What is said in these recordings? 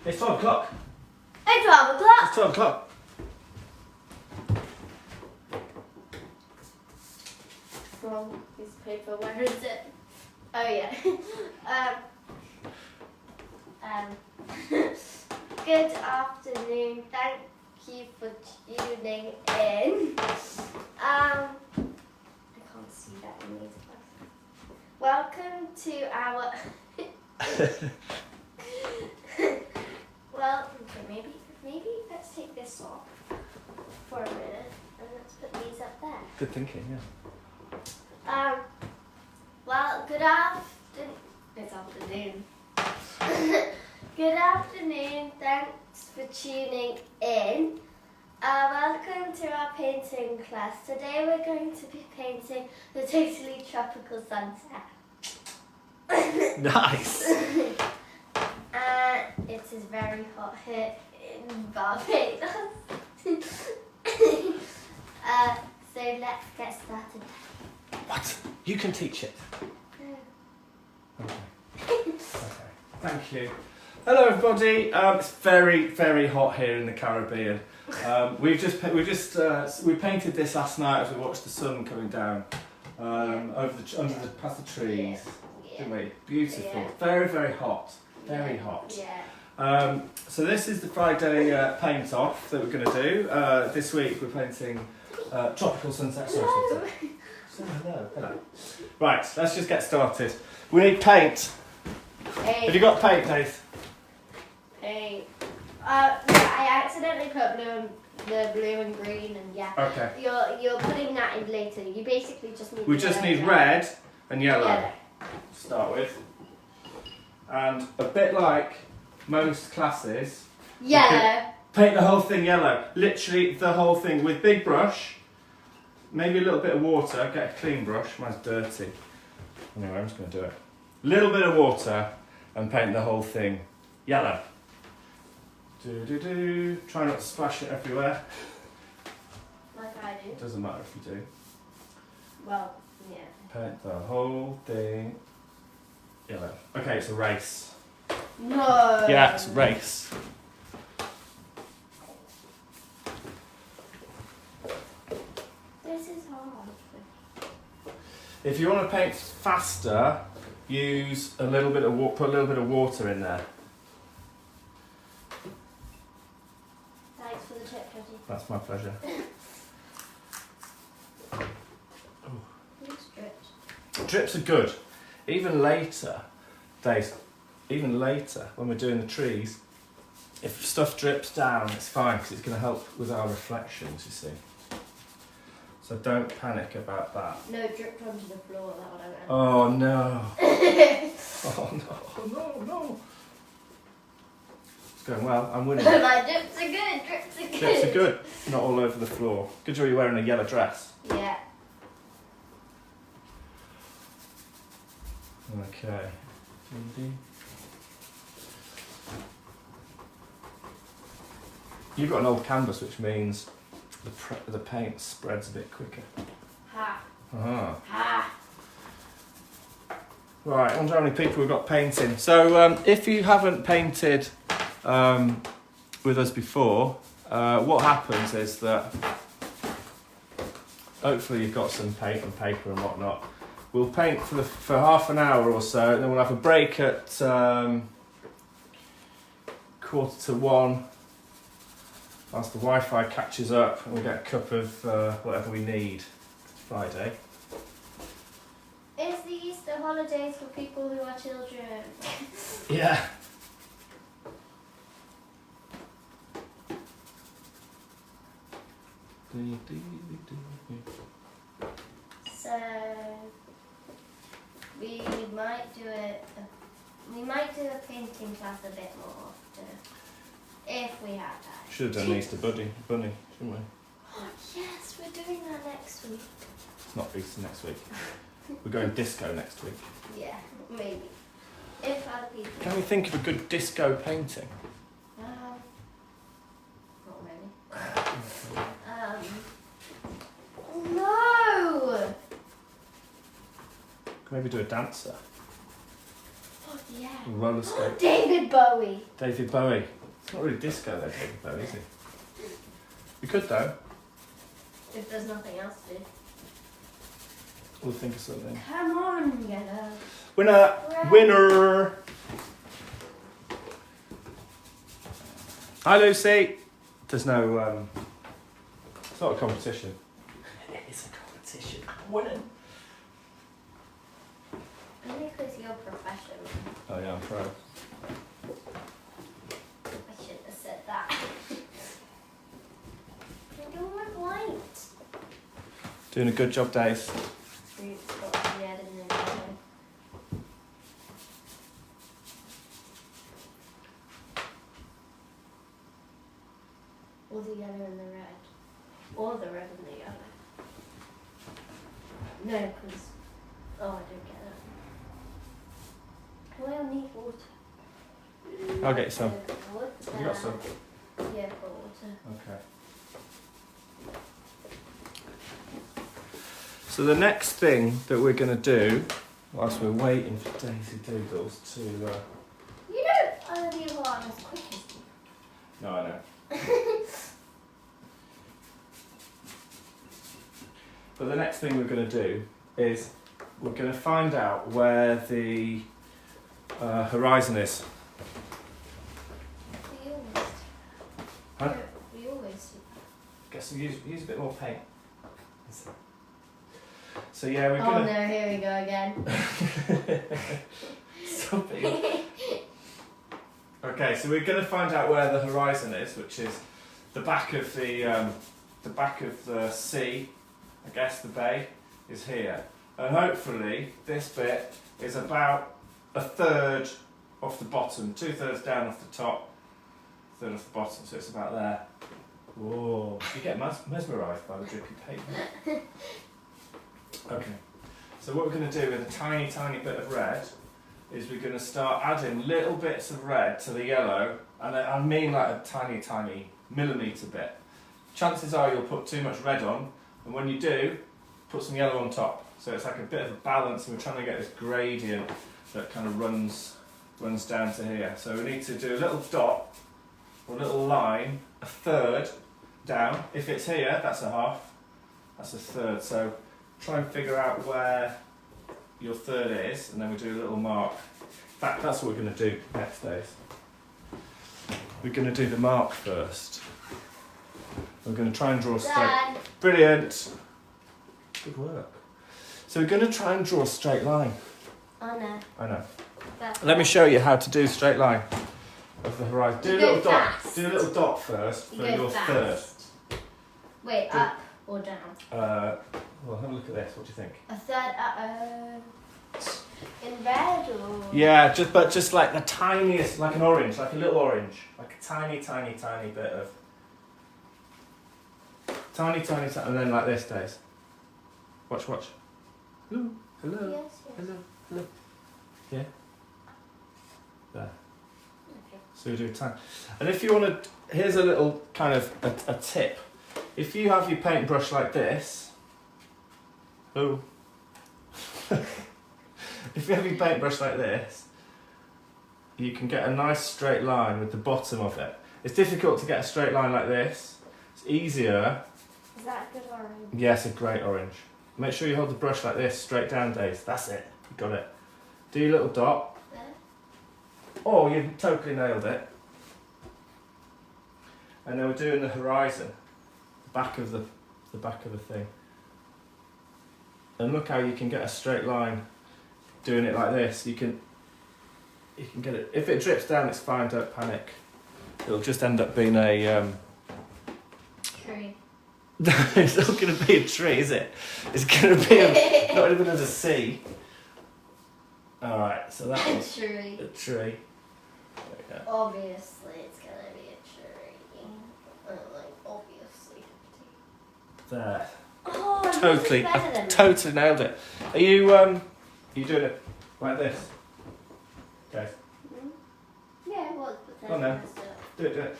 It's 12 o'clock. It's 12 o'clock. It's 12 o'clock. Wrong piece of paper. Where is it? Oh yeah. Good afternoon. Thank you for tuning in. I can't see that in these glasses. Welcome to our. Well, okay, maybe let's take this off for a minute and let's put these up there. Good thinking, yeah. Well, good afternoon. It's afternoon. Good afternoon. Thanks for tuning in. Welcome to our painting class. Today we're going to be painting the totally tropical sunset. Nice. It is very hot here in Barbados. So let's get started. What? You can teach it. Okay. Thank you. Hello, everybody. It's very, very hot here in the Caribbean. We painted this last night as we watched the sun coming down past the trees, didn't we? Beautiful. Yeah. Very, very hot. Very hot. Yeah. So this is the Friday paint off that we're going to do. This week we're painting tropical sunset. Hello. Right, let's just get started. We need paint. Paint. Have you got paint, Dave? Paint. I accidentally put the blue and green, and yeah. Okay. You're putting that in later. You basically just need. We just need red and yellow. Yellow. To start with. And a bit like most classes. Yellow. Paint the whole thing yellow. Literally the whole thing with big brush. Maybe a little bit of water. Get a clean brush. Mine's dirty. Anyway, I'm just going to do it. A little bit of water and paint the whole thing yellow. Try not to splash it everywhere. Like I do. It doesn't matter if you do. Well, yeah. Paint the whole thing yellow. Okay, it's a race. No. Yeah, it's a race. This is hard. If you want to paint faster, use a little bit of put a little bit of water in there. Thanks for the tip, Georgie. That's my pleasure. These drips. Drips are good. Even later, Dave, when we're doing the trees, if stuff drips down, it's fine because it's going to help with our reflections, you see. So don't panic about that. No, dripped onto the floor, that would have Oh no. Oh no. It's going well, I'm winning. My drips are good, drips are good. Drips are good, not all over the floor. Good job you're wearing a yellow dress. Yeah. Okay. You've got an old canvas, which means the paint spreads a bit quicker. Ha. Uh-huh. Ha. Right, I wonder how many people we've got painting. So if you haven't painted with us before, what happens is that hopefully you've got some paint and paper and whatnot. We'll paint for half an hour or so, and then we'll have a break at 1:45, whilst the Wi-Fi catches up, and we'll get a cup of whatever we need. It's Friday. It's the Easter holidays for people who are children. Yeah. So we might do a painting class a bit more often if we have time. Should have done the Easter bunny, shouldn't we? Oh yes, we're doing that next week. It's not Easter next week. We're going disco next week. Yeah, maybe. If other people. Can we think of a good disco painting? Not really. No. Can maybe do a dancer? Oh Yeah. Roller skate. David Bowie. David Bowie. It's not really disco though, David Bowie, is it? We could though. If there's nothing else to do. We'll think of something. Come on, yellow. Winner! Hooray. Winner! Hi Lucy! There's no, it's not a competition. It is a competition. I'm winning. Only because you're professional. Oh yeah, I'm pro. I shouldn't have said that. I don't want white. Doing a good job, Dave. Fruit's got red and then yellow. Or the yellow and the red. Or the red and the yellow. No, because... Oh, I don't get it. Well, I need water. I'll get you some. Water. Have you got some? Yeah, I've got water. Okay. So the next thing that we're going to do, whilst we're waiting for Daisy Doodles to... You don't leave a lot as quick as you. No, I know. But the next thing we're going to do is we're going to find out where the horizon is. We always Huh? We always do. Guess we use a bit more paint. So yeah, we're Oh going no, here we go again. Stop it. Okay, so we're going to find out where the horizon is, which is the back of the sea. I guess the bay is here, and hopefully this bit is about a third off the bottom, 2/3 down off the top, third off the bottom, so it's about there. Whoa! You get mesmerised by the drippy paint. Okay, so what we're going to do with a tiny, tiny bit of red is we're going to start adding little bits of red to the yellow, and I mean like a tiny, tiny millimetre bit. Chances are you'll put too much red on, and when you do, put some yellow on top. So it's like a bit of a balance, and we're trying to get this gradient that kind of runs down to here. So we need to do a little dot, or a little line, a third down. If it's here, that's a half, that's a third. So try and figure out where your third is, and then we do a little mark. In fact, that's what we're going to do next, days. We're going to do the mark first. We're going to try and draw straight. Dad. Brilliant. Good work. So we're going to try and draw a straight line. Oh no. I know. That's Let me show you how to do a straight line of the horizon. Do a You go little dot. fast. Do a little dot first You for go your fast. Wait, Do- up or down? third. Well, have a look at this. What do you think? A third, in red or? Yeah, just like the tiniest, like an orange, like a little orange, like a tiny, tiny, tiny bit of. Tiny, and then like this, Days. Watch. Hello. Hello. Yes. Hello. Yeah. There. Okay. So we do time. And if you want to, here's a little kind of a tip. If you have your paintbrush like this, if you have your paintbrush like this, you can get a nice straight line with the bottom of it. It's difficult to get a straight line like this. It's easier. Is that a good orange? Yes, a great orange. Make sure you hold the brush like this, straight down, Dave. That's it. You got it. Do your little dot. There? Oh, you've totally nailed it. And then we're doing the horizon, the back of the thing. And look how you can get a straight line doing it like this. You can get it. If it drips down, it's fine. Don't panic. It'll just end up being a. Tree. It's not going to be a tree, is it? It's going to be not even as a sea. All right, so that A was tree. a tree. There we go. Obviously, it's gonna be a tree. Obviously. There. Oh, this is Totally, better I than totally nailed it. Are you doing it like this? Okay, Hmm? Yeah, well, but then Go on then. that's it. do it.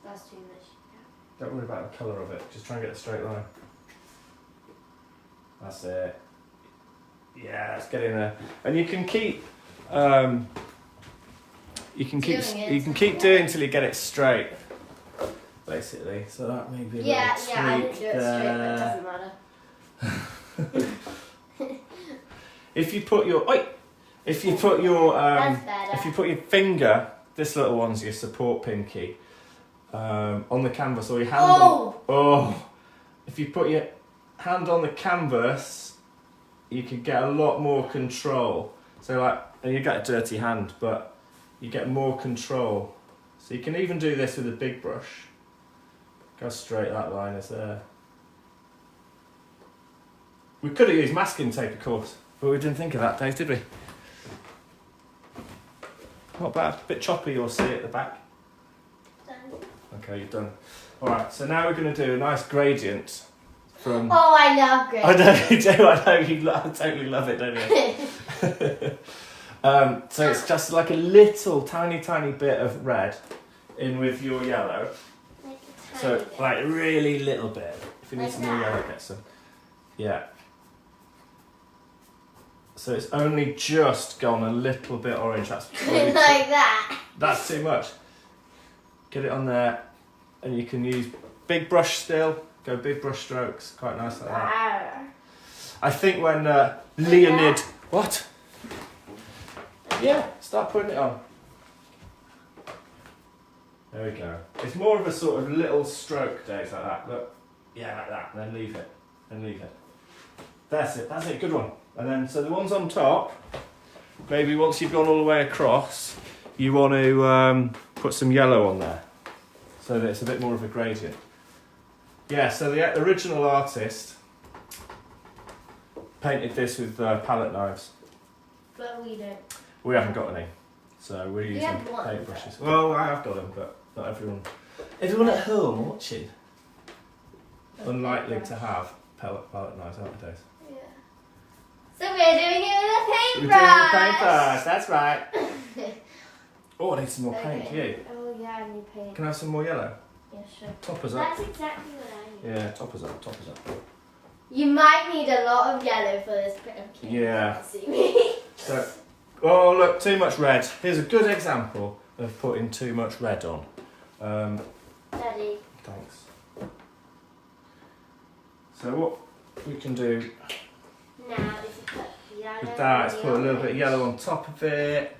That's too much. Don't worry about the colour of it. Just try and get a straight line. That's it. Yeah, it's getting there. And you can keep you can keep doing until you get it straight. Basically. So that may be a little I tweak didn't do it straight, but it there. doesn't matter. If you put your That's better. if you put your finger, this little one's your support pinky, on the canvas, or your hand if you put your hand on the canvas, you can get a lot more control. So and you get a dirty hand, but you get more control. So you can even do this with a big brush. Go straight, that line is there. We could have used masking tape, of course, but we didn't think of that, Dave, did we? Not bad. A bit choppy, you'll see at the back. Done. Okay, you're done. Alright, so now we're going to do a nice gradient from... Oh, I love green. I know you do, I know you totally love it, don't you? So it's just like a little tiny bit of red in with your yellow. Like a So tiny bit. like a really little bit. If you need Like some more that? yellow, get some. Yeah. So it's only just gone a little bit orange. That's Like that. That's too much. Get it on there, and you can use big brush still. Go big brush strokes, quite nice like that. I think when Leonid... What? Yeah, start putting it on. There we go. It's more of a sort of little stroke, Dave, like that. Look. Yeah, like that. And then leave it. And leave it. That's it. That's it. Good one. And then, so the ones on top, maybe once you've gone all the way across, you want to put some yellow on there, so that it's a bit more of a gradient. Yeah, so the original artist painted this with palette knives. But we don't. We haven't got any, so we're using have one, paintbrushes. Well, I have got them, but not everyone. Everyone at home watching, unlikely to have palette knives, aren't they, Dave? Yeah. So we're doing it with a We're paintbrush. doing it with paintbrush, that's right. Oh, I need some more paint. You? Oh yeah, I need paint. Can I have some more yellow? Yeah, sure. Top us up. That's exactly what I need. Yeah, top us up, top us up. You might need a lot of yellow for this paint. Yeah. See me. So, oh look, too much red. Here's a good example of putting too much red on. Daddy. Thanks. So what we can do Now is to put yellow with that is on put a the little bit of orange. yellow on top of it.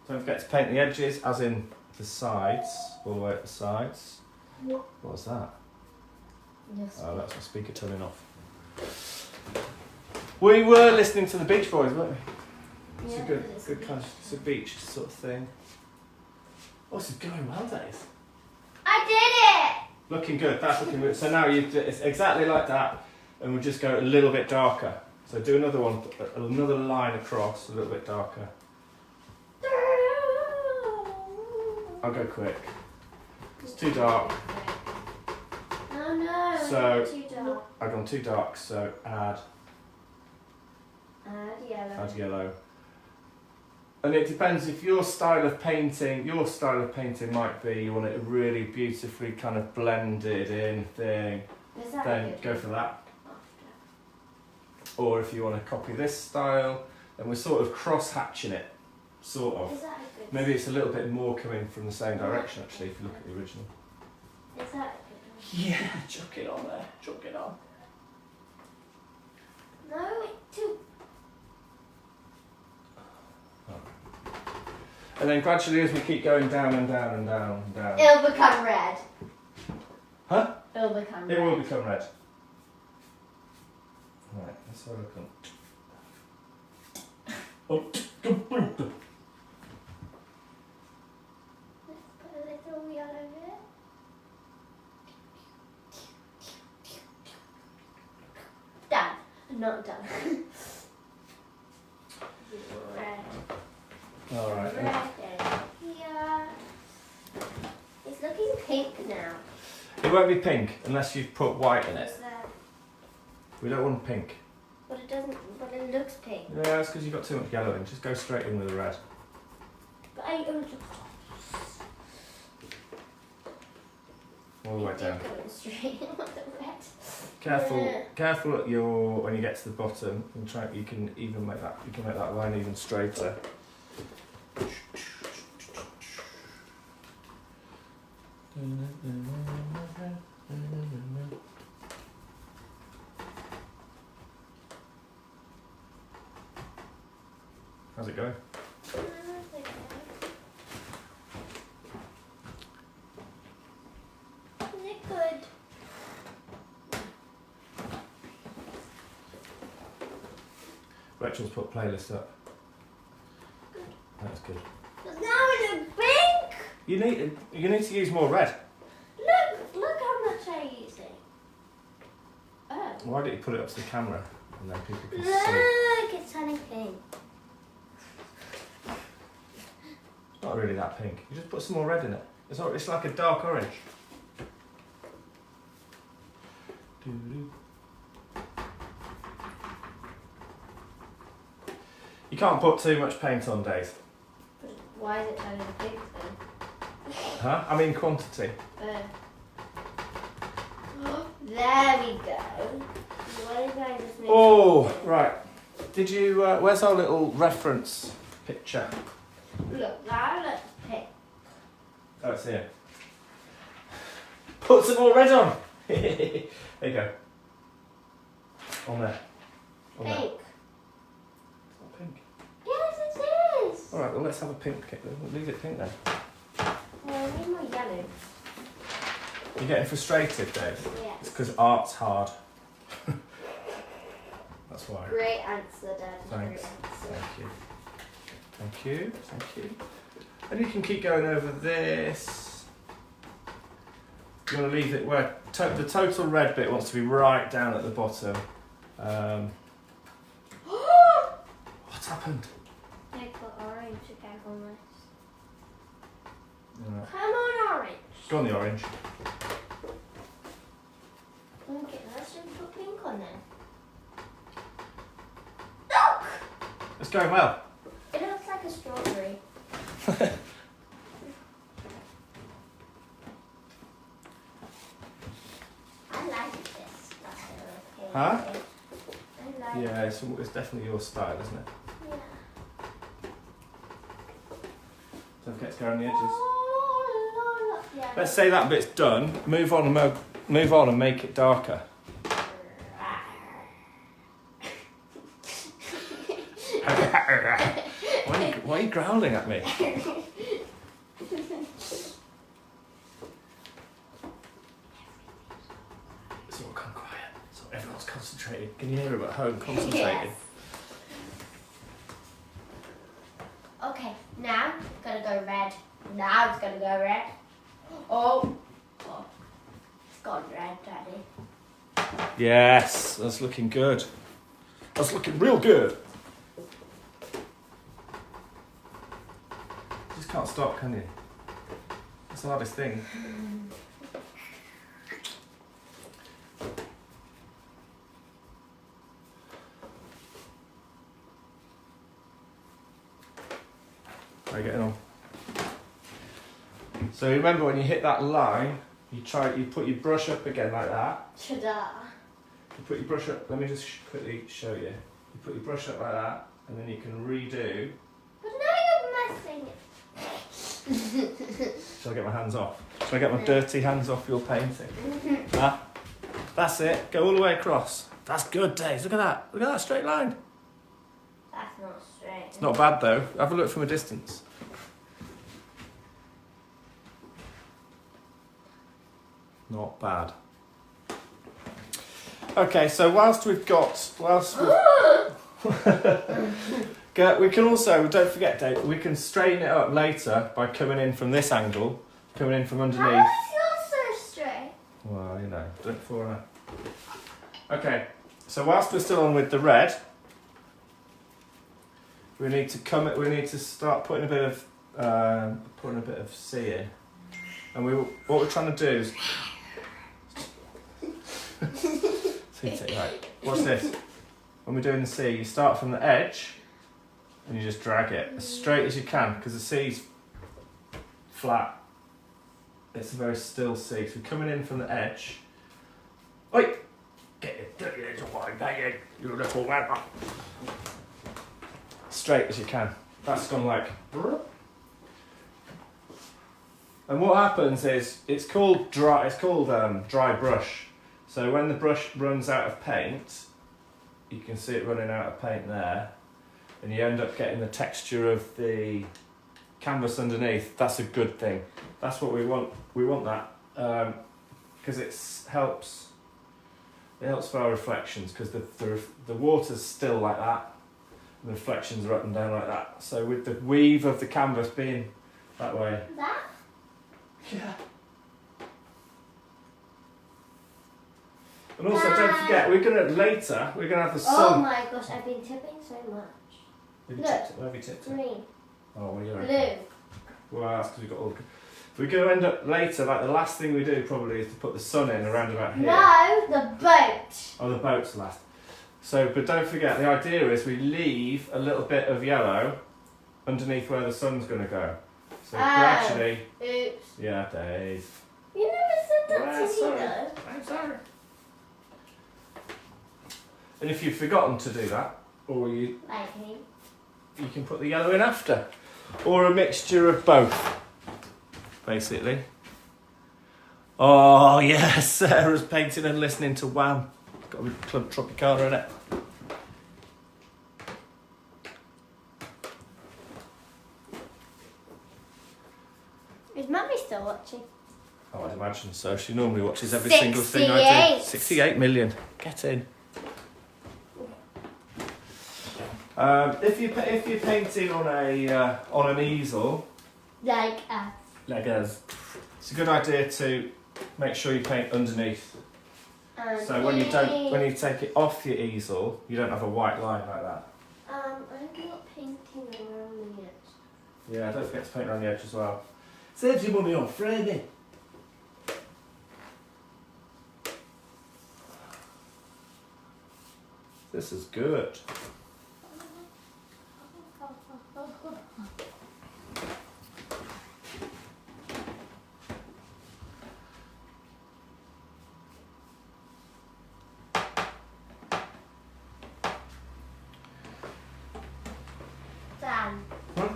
Don't forget to paint the edges, as in the sides, all the way at the sides. What was that? Yes. Oh, that's my speaker turning off. We were listening to the Beach Boys, weren't we? It's Yeah, a good it's a kind of, it's a beach sort of thing. Oh, this is going well, Dave. I did Looking good, that's looking good. So now it's exactly like that, and we'll just go a little bit darker. So do another one, another line across, a little bit darker. it! I'll go quick. It's too dark. Oh no, So- too dark. I've gone too dark, so add Add yellow. yellow. And it depends if your style of painting might be you want it a really beautifully kind of blended in thing, Is that then good? go for that. After. Or if you want to copy this style, then we're sort of cross-hatching it, sort of. Is that a good? Maybe it's a little bit more coming from the same direction actually if you look at the original. Is that a good? Yeah, chuck it on there, chuck it on. No, it's too. And then gradually as we keep going down and down and down and down. It'll become red. Huh? It'll become red. It will become red. Right, let's have a look on. Let's put a little yellow here. Done. Not done. Red. Alright. Red here. It's looking pink now. It won't be pink unless you've put white in it. What's that? We don't want pink. But it doesn't. But it looks pink. Yeah, that's because you've got too much yellow in. Just go straight in with the red. But I only. All the way down. Going straight in with the red. Careful at when you get to the bottom, and you can make that line even straighter. How's it going? Is it good? Rachel's put playlist up. Good. That's good. But now it looks pink. You need to use more red. Look how much I'm using. Oh. Why don't you put it up to the camera and then people can see? Look, it's turning pink. It's not really that pink. You just put some more red in it. It's like a dark orange. Doo-doo. You can't put too much paint on, Dave. Why is it turning pink then? Huh? I mean quantity. There we go. What if I just make Oh, right. Did you? Where's our little reference picture? Look, that looks pink. Oh, it's here. Put some more red on. There you go. On there. On there. Pink. It's not pink. Yes, it is. All right. Well, let's have a pink. We'll leave it pink then. Well, I need more yellow. You're getting frustrated, Dave. Yeah. It's because art's hard. That's why. Great answer, Dad. Thanks. Great answer. Thank you. Thank you. And you can keep going over this. You want to leave it where the total red bit wants to be right down at the bottom. What's happened? I got orange again on this. Right. Come on, orange. Go on the orange. Okay, let's just put pink on then. Look! It's going well. It looks like a strawberry. I like this style. Okay. Huh? I like Yeah, it's definitely your style, isn't it? Yeah. Don't forget to go around the edges. Oh, yeah. Let's say that bit's done. Move on and make it darker. Why are you growling at me? It's all gone quiet. So everyone's concentrating. Can you hear them at home concentrating? Yes. Okay, now it's gonna go red. Now it's gonna go red. Oh, it's gone red, Daddy. Yes, that's looking good. That's looking real good. You just can't stop, can you? That's the hardest thing. How are you getting on? So remember when you hit that line, you put your brush up again like that. Ta-da. You put your brush up, let me just quickly show you. You put your brush up like that, and then you can redo. But now you're messing it. Shall I get my hands off? Shall I get my dirty hands off your painting? Huh? That's it. Go all the way across. That's good, Dave. Look at that. Look at that straight line. That's not straight. It's not bad though. Have a look from a distance. Not bad. Okay, so we can also, don't forget, Dave, we can straighten it up later by coming in from this angle, coming in from underneath. How is yours so straight? Well, you know, don't fall on it. Okay, so whilst we're still on with the red, we need to start putting a bit of C in, and what we're trying to do is. Right, watch this. When we're doing the C, you start from the edge and you just drag it as straight as you can because the C's flat. It's a very still C. So we're coming in from the edge. Oi! Get it dirty little one, you little one. Straight as you can. That's gone like. And what happens is it's called dry. It's called dry brush. So when the brush runs out of paint, you can see it running out of paint there, and you end up getting the texture of the canvas underneath. That's a good thing. That's what we want. We want that because it helps. It helps for our reflections because the water's still like that, and the reflections are up and down like that. So with the weave of the canvas being that way. That? Yeah. And also, don't forget, we're gonna have the sun. Oh my gosh, I've been tipping so much. Have you Look. tipped it? Where have you tipped it? Green. Oh, well, you're Blue. okay. Well, that's because we've got all. If we're going to end up later, like the last thing we do probably is to put the sun in around about here. No, the boat. Oh, the boat's last. So, but don't forget, the idea is we leave a little bit of yellow underneath where the sun's going to go. So gradually. Oops. Yeah, Dave. You never said that Well, to me sorry. though. I'm sorry. And if you've forgotten to do that, or you Like me. you can put the yellow in after, or a mixture of both, basically. Oh yes, Sarah's painting and listening to Wham. Got a Club Tropicana in it. Is Mummy still watching? Oh, I'd imagine so. She normally watches every single thing I do. 68 million. Get in. If you're painting on an easel, Like us. like us, it's a good idea to make sure you paint underneath. So when you take it off your easel, you don't have a white line like that. I'm not painting around the edge. Yeah, don't forget to paint around the edge as well. Saves you money on framing. This is good. Dan. Huh?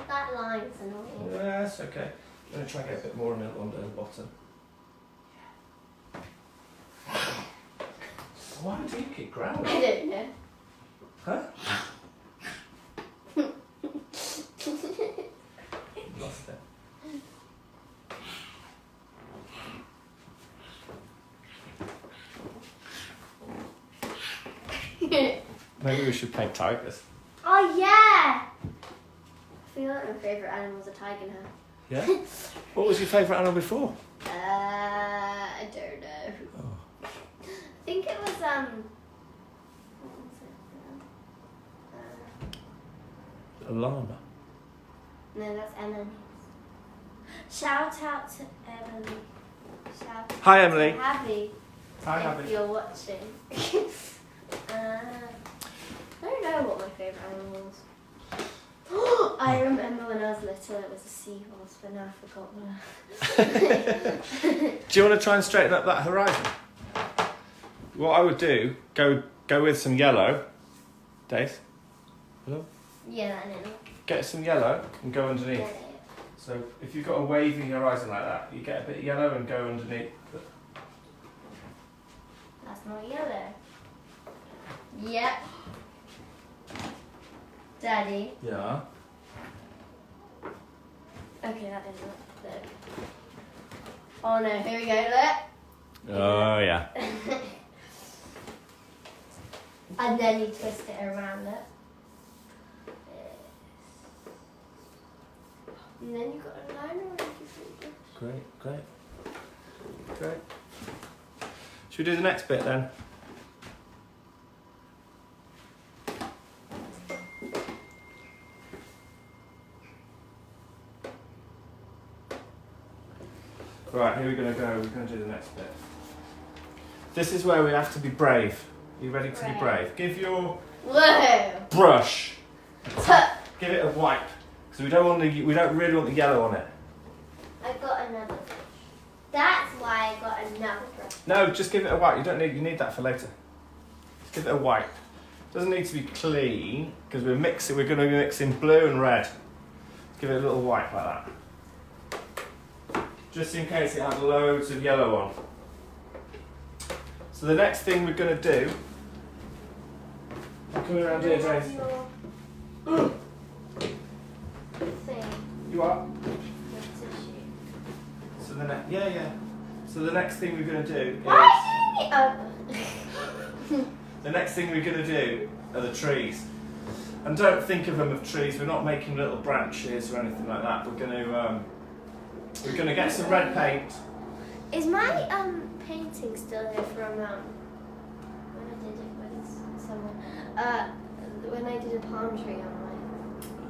That line's annoying. Yeah, that's okay. I'm going to try and get a bit more on the bottom. Why do you keep growling? I don't know. Huh? Lost it. Maybe we should paint tigers. Oh yeah! I feel like my favourite animal's a tiger now. Yeah? What was your favourite animal before? I don't know. Oh. I think it was what was it? A llama. No, that's Emily. Shout out to Emily. Shout out Hi, Emily. to Abby. Hi, if Abby. you're watching. I don't know what my favourite animal was. I remember when I was little it was a seahorse, but now I've forgotten. Do you want to try and straighten up that horizon? What I would do, go with some yellow. Dave? Hello? Yeah, I know. Get some yellow and go underneath. Yeah. So if you've got a wavy horizon like that, you get a bit of yellow and go underneath. That's not yellow. Yep. Daddy. Yeah. Okay, that didn't look. Oh no, here we go, look. Oh yeah. And then you twist it around it. And then you've got a line around your finger. Great. Should we do the next bit then? Right, here we're going to go. We're going to do the next bit. This is where we have to be brave. Are you ready to be brave? Give your Whoa! brush, give it a wipe, because we don't really want the yellow on it. I got another fish. That's why I got another brush. No, just give it a wipe. You need that for later. Just give it a wipe. Doesn't need to be clean because we're going to be mixing blue and red. Give it a little wipe like that. Just in case it had loads of yellow on. So the next thing we're going to do, I'm coming around here, James. You are? So So the next thing we're going to do are the trees. And don't think of them as trees. We're not making little branches or anything like that. We're going to get some red paint. Is my painting still here from when I did it with someone? When I did a palm tree on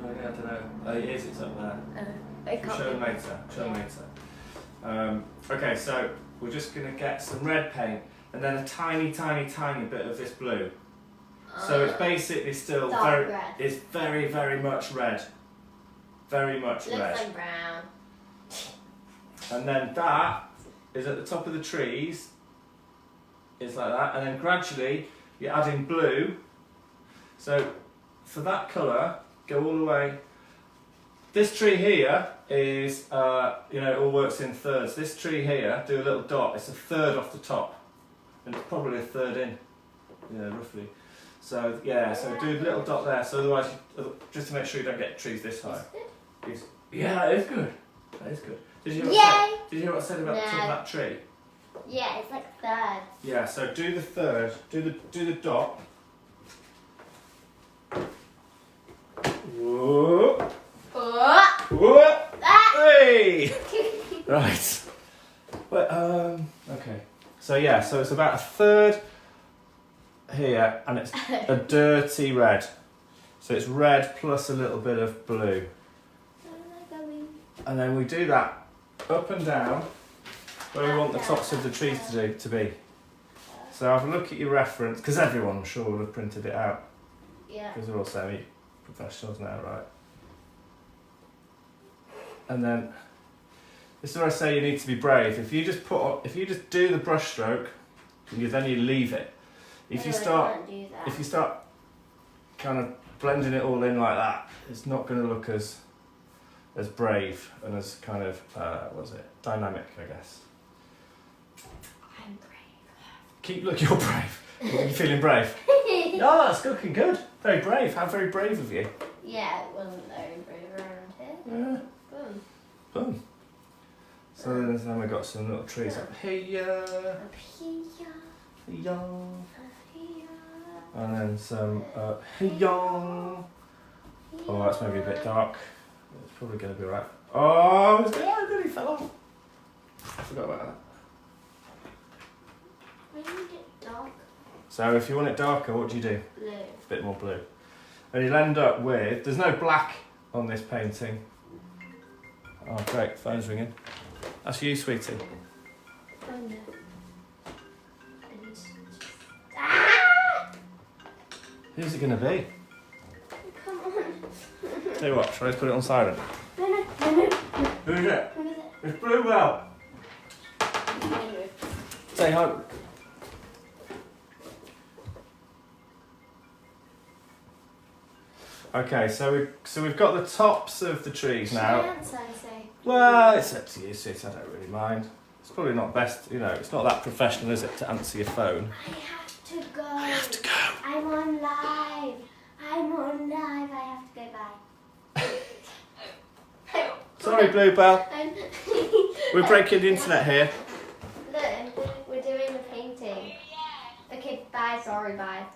Oh yeah, I don't know. It is. It's up there. Show them later. Okay, so we're just going to get some red paint and then a tiny, tiny, tiny bit of this blue. So it's basically still dark red. It's very, very much red. Very much red. Looks like brown. And then that is at the top of the trees. It's like that, and then gradually you're adding blue. So for that colour, go all the way. This tree here is, it all works in thirds. This tree here, do a little dot. It's a third off the top, and it's probably a third in, roughly. So so do a little dot there. So otherwise, just to make sure you don't get trees this high. Yeah, it is good. That is good. Did you hear what I said about the top of that tree? Yeah, it's like third. Yeah. So do the third. Do the dot. Whoa. Whoa. Hey. Right. But okay. So it's about a third here, and it's a dirty red. So it's red plus a little bit of blue. And then we do that up and down where we want the tops of the trees to be. So have a look at your reference, because everyone I'm sure will have printed it out. Yeah. Because they're all semi-professionals now, right? And then this is where I say you need to be brave. If you just do the brush stroke, then you leave it. If you start kind of blending it all in like that, it's not going to look as brave and as kind of dynamic, I guess. I'm brave. You're brave. You're feeling brave. Oh, that's looking good. Very brave. How very brave of you. Yeah, it wasn't very brave around here. Yeah. Boom. So then we've got some little trees up here. Up here. Here. Up here. And then some up here. Oh, that's maybe a bit dark. It's probably going to be alright. Oh, it's good. He fell off. I forgot about that. We need it dark. So if you want it darker, what do you do? Blue. A bit more blue. And you'll end up with... There's no black on this painting. Oh, great. Phone's ringing. That's you, sweetie. Oh, no. Ah! Who's it going to be? Come on. Tell you what, shall I just put it on silent? No. Who is it? Who is it? It's Bluebell. Say hi. Okay, so we've got the tops of the trees now. Well, it's up to you, sis. I don't really mind. It's probably not best, it's not that professional, is it, to answer your phone? I have to go. I have to go. I'm on live. I have to go bye. Sorry, Bluebell. We're breaking the internet here. Look, we're doing the painting. Okay, bye. Sorry, bye.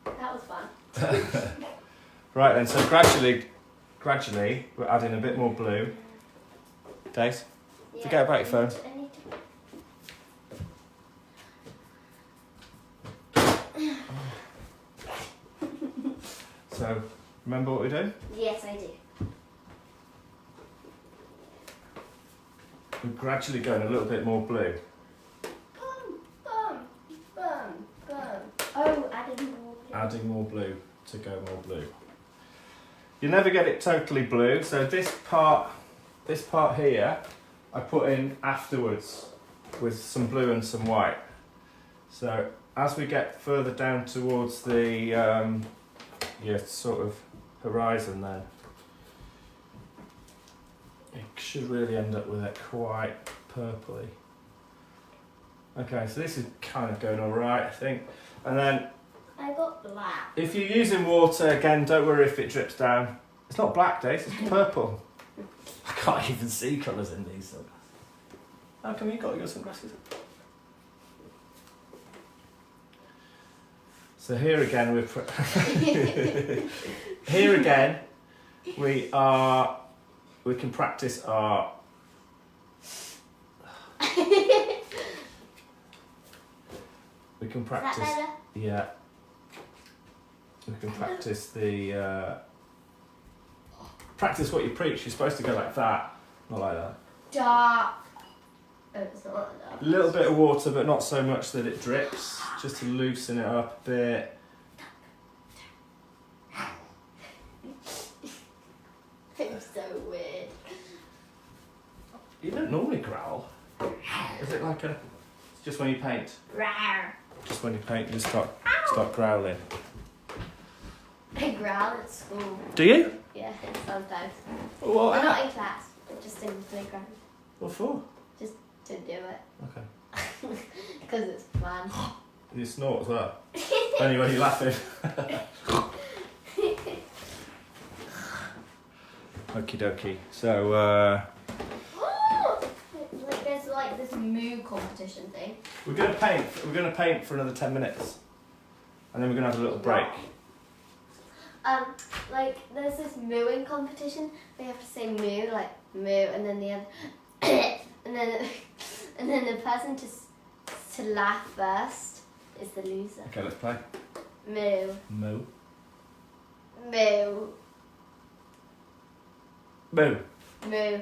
That was fun. Right then, so gradually, we're adding a bit more blue. Dace, forget about your phone. So, remember what we do? Yes, I do. We're gradually going a little bit more blue. Boom. Oh, adding more blue. Adding more blue to go more blue. You never get it totally blue, so this part this part here, I put in afterwards with some blue and some white. So as we get further down towards the sort of horizon then, it should really end up with it quite purpley. Okay, so this is kind of going all right, I think. And then I got black. if you're using water, again, don't worry if it drips down. It's not black, Dace, it's purple. I can't even see colours in these sunglasses. How come you got your sunglasses? So here again, here again, we can practice our. We can practice. Is that better? Yeah. We can practice the. Practice what you preach. You're supposed to go like that, not like that. Dark. Oh, it's not like that. A little bit of water, but not so much that it drips, just to loosen it up a bit. It's so weird. You don't normally growl. Is it like a? It's just when you paint. Rawr. Just when you paint, you start growling. I growl at school. Do you? Yeah, sometimes. Well, But not in class, but just in the playground. What for? To do it. Okay. Because it's fun. You snort as well. Only when you're laughing. Okie dokie. So Like there's like this moo competition thing. we're gonna paint. We're gonna paint for another 10 minutes, and then we're gonna have a little break. Like there's this mooing competition. They have to say moo, like moo, and then the other, and then the person to laugh first is the loser. Okay, let's play. Moo, Moo. moo, Moo. moo, Moo.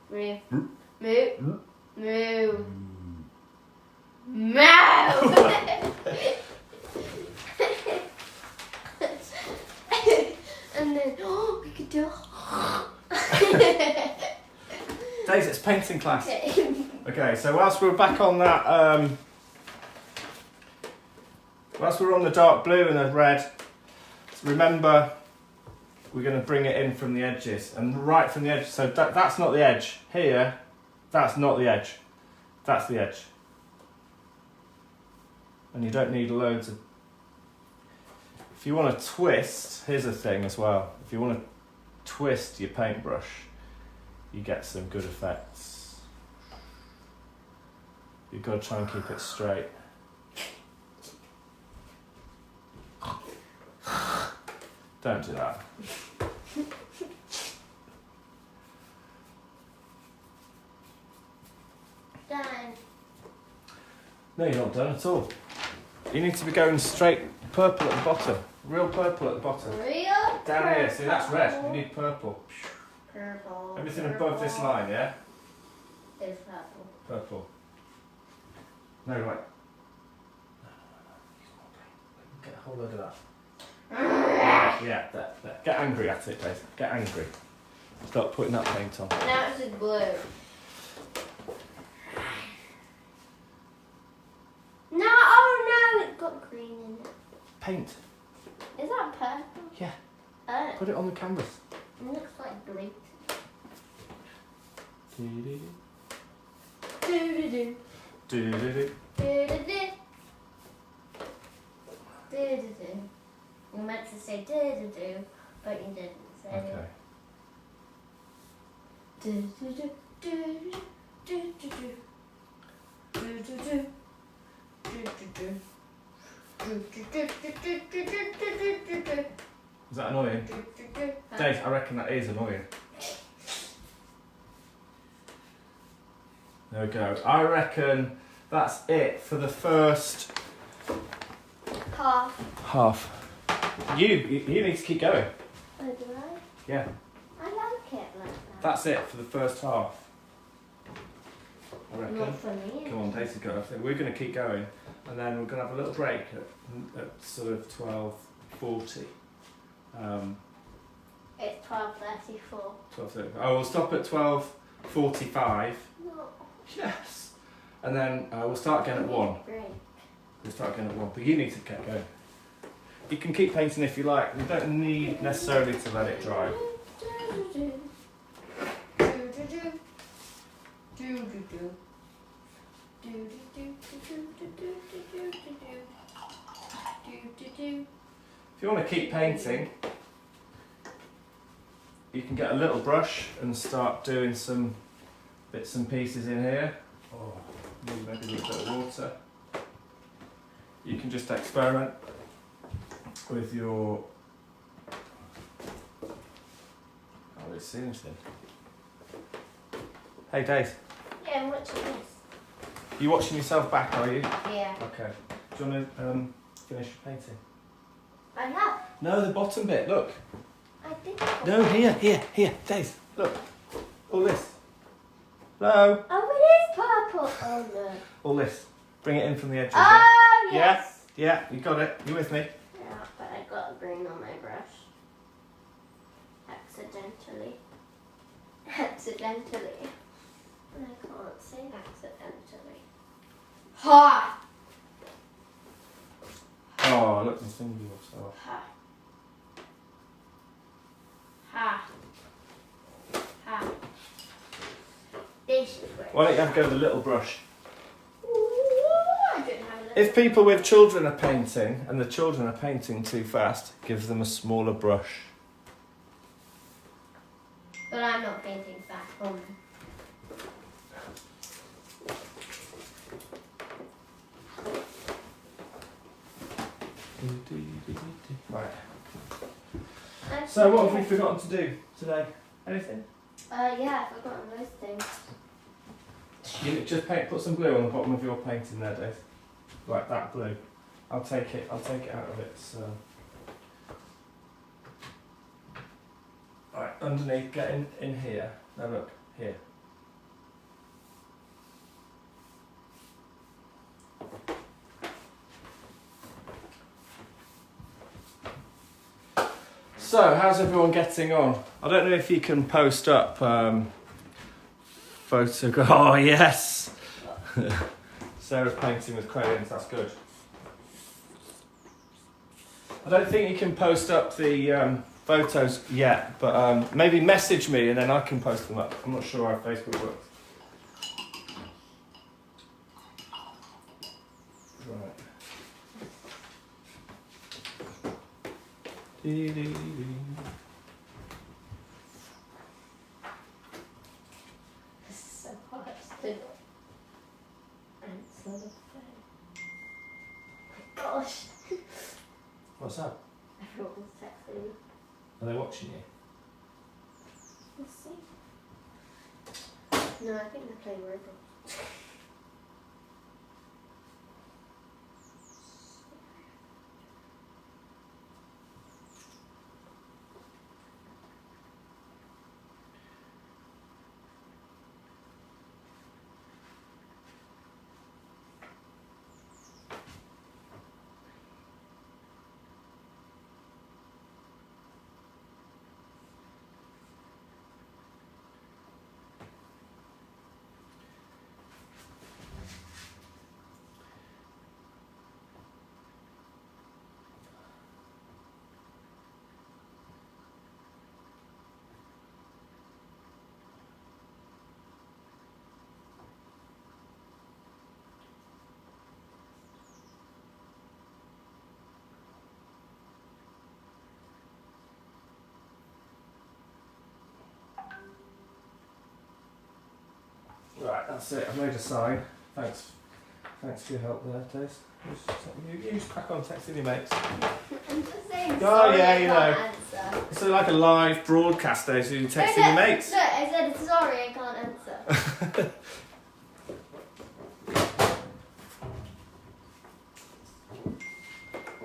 moo, Moo. moo, moo, moo. And then, we could do. Daisy, it's painting class. Okay. Okay, so whilst we're back on that, whilst we're on the dark blue and the red, remember we're going to bring it in from the edges and right from the edge. So that's not the edge here. That's not the edge. That's the edge. And you don't need loads of. If you want to twist, here's a thing as well. If you want to twist your paintbrush, you get some good effects. You've got to try and keep it straight. Don't do that. Done. No, you're not done at all. You need to be going straight purple at the bottom. Real purple at the bottom. Real Down here, see that's red. purple. You need purple. Purple. Everything purple above this line, yeah? is purple. Purple. No, right. Get a whole load of that. Yeah, there. Get angry at it, Dave. Get angry. Start putting that paint on. Now it's just blue. No, oh no, it got green in it. Paint. Is that purple? Yeah. Oh, Put it on the canvas. it looks like green. Do-do-do. Do-do-do. Do-do-do. Do-do-do. Do-do-do. You meant to say do-do-do, but you didn't say Okay. it. Do-do-do. Do-do-do. Do-do-do. Do-do-do. Do-do-do. Do-do-do. Is that annoying? Dave, I reckon that is annoying. There we go. I reckon that's it for the first half. You need to keep going. Oh, do I? Yeah. I like it like that. That's it for the first half. I reckon. Not for me. Come on, Daisy's got. I think we're going to keep going, and then we're going to have a little break at sort of 12:40. It's 12:34. 12:30. Oh, we'll stop at 12:45. No. Yes. And then we'll start again at 1. Break. We'll start again at 1. But you need to get going. You can keep painting if you like. You don't need necessarily to let it dry. If you want to keep painting, you can get a little brush and start doing some bits and pieces in here. Or maybe a little bit of water. You can just experiment with your... Can't really see anything. Hey Dave, Yeah, I'm watching this. you watching yourself back, are you? Yeah. Okay. Do you want to finish your painting? I have. No, the bottom bit, look. I did. No, here, Dave, look. All this. Hello? Oh, it is purple. Oh no. All this. Bring it in from the edges. Oh yes. Yeah, you got it. You with me? Yeah, but I got green on my brush. Accidentally. Accidentally. I can't say accidentally. Ha! Oh, look, my finger was off. Ha. Ha. Ha. This is where. Why don't you have a go with a little brush? I didn't have a little. If people with children are painting and the children are painting too fast, give them a smaller brush. But I'm not painting back home. Right. So what have we forgotten to do today? Anything? Yeah, I've forgotten those things. You just put some glue on the bottom of your painting there, Dave. Like that blue. I'll take it out of it. So. Right, underneath, get in here. Now look, here. So, how's everyone getting on? I don't know if you can post up photograph. Oh yes, Sarah's painting with crayons. That's good. I don't think you can post up the photos yet, but maybe message me and then I can post them up. I'm not sure how Facebook works. Right. This is so hard to answer the phone. Oh my gosh. What's that? Everyone's texting me. Are they watching you? Let's see. No, I think they're playing Roblox. Right, that's it. I've made a sign. Thanks for your help there, Tess. You just crack on texting your mates. I'm just saying Oh, sorry, yeah, I you can't know. answer. It's like a live broadcast there, so you're texting your mates. Look, I said sorry, I can't answer.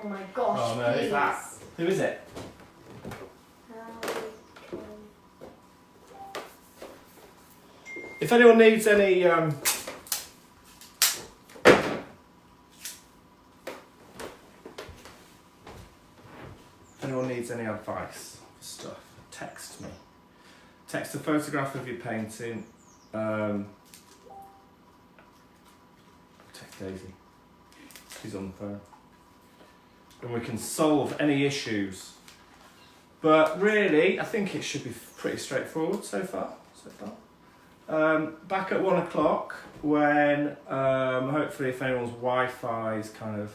Oh my gosh, Oh no, please. it's that. Who is it? If anyone needs any advice for stuff, text me. Text a photograph of your painting. Text Daisy. She's on the phone. And we can solve any issues. But really, I think it should be pretty straightforward so far. Back at 1 o'clock when hopefully if anyone's Wi-Fi is kind of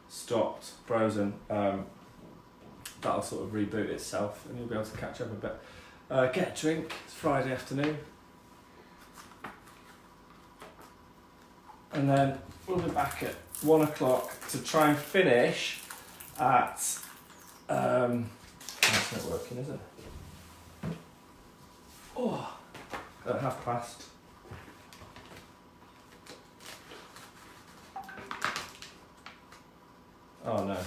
stopped, frozen, that'll sort of reboot itself and you'll be able to catch up a bit. Get a drink, it's Friday afternoon. And then we'll be back at 1 o'clock to try and finish at, that's not working, is it? Oh, at past. Oh no,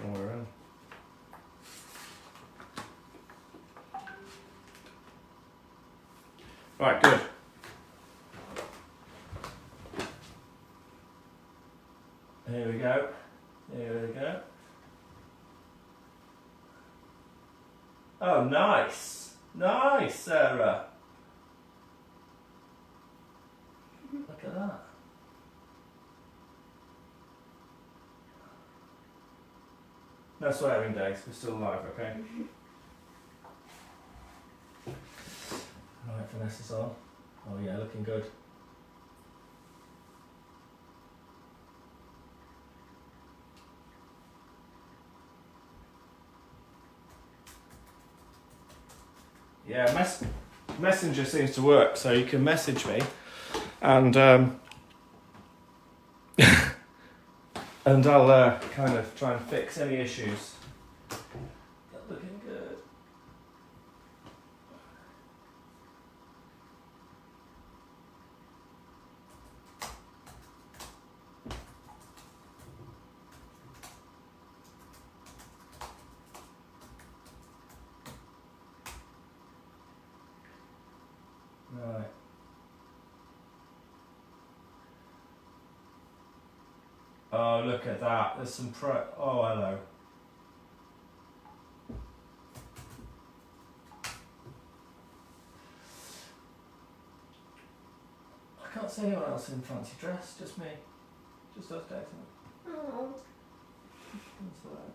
wrong way around. Right, good. Here we go. Here we go. Oh, nice. Nice, Sarah. Look at that. No swearing, Days. We're still alive, okay? Right, Vanessa's on. Oh yeah, looking good. Yeah, Messenger seems to work, so you can message me, and and I'll kind of try and fix any issues. That's looking good. Right. Oh, look at that. There's some oh, hello. I can't see anyone else in fancy dress, just me. Just us dating. Oh. That's all right.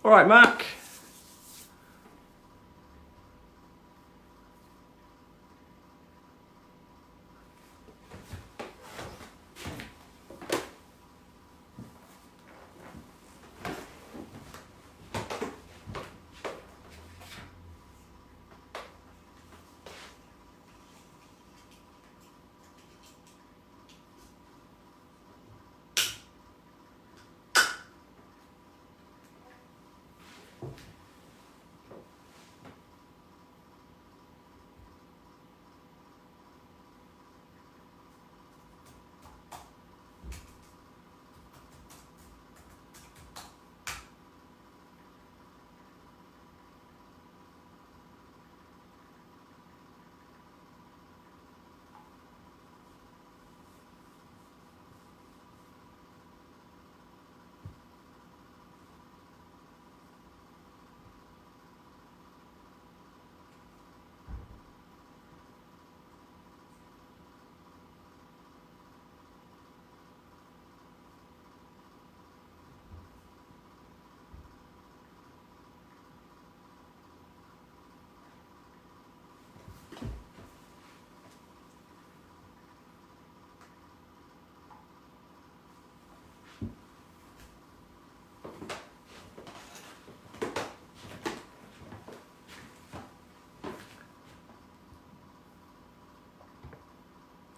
All right, Mac.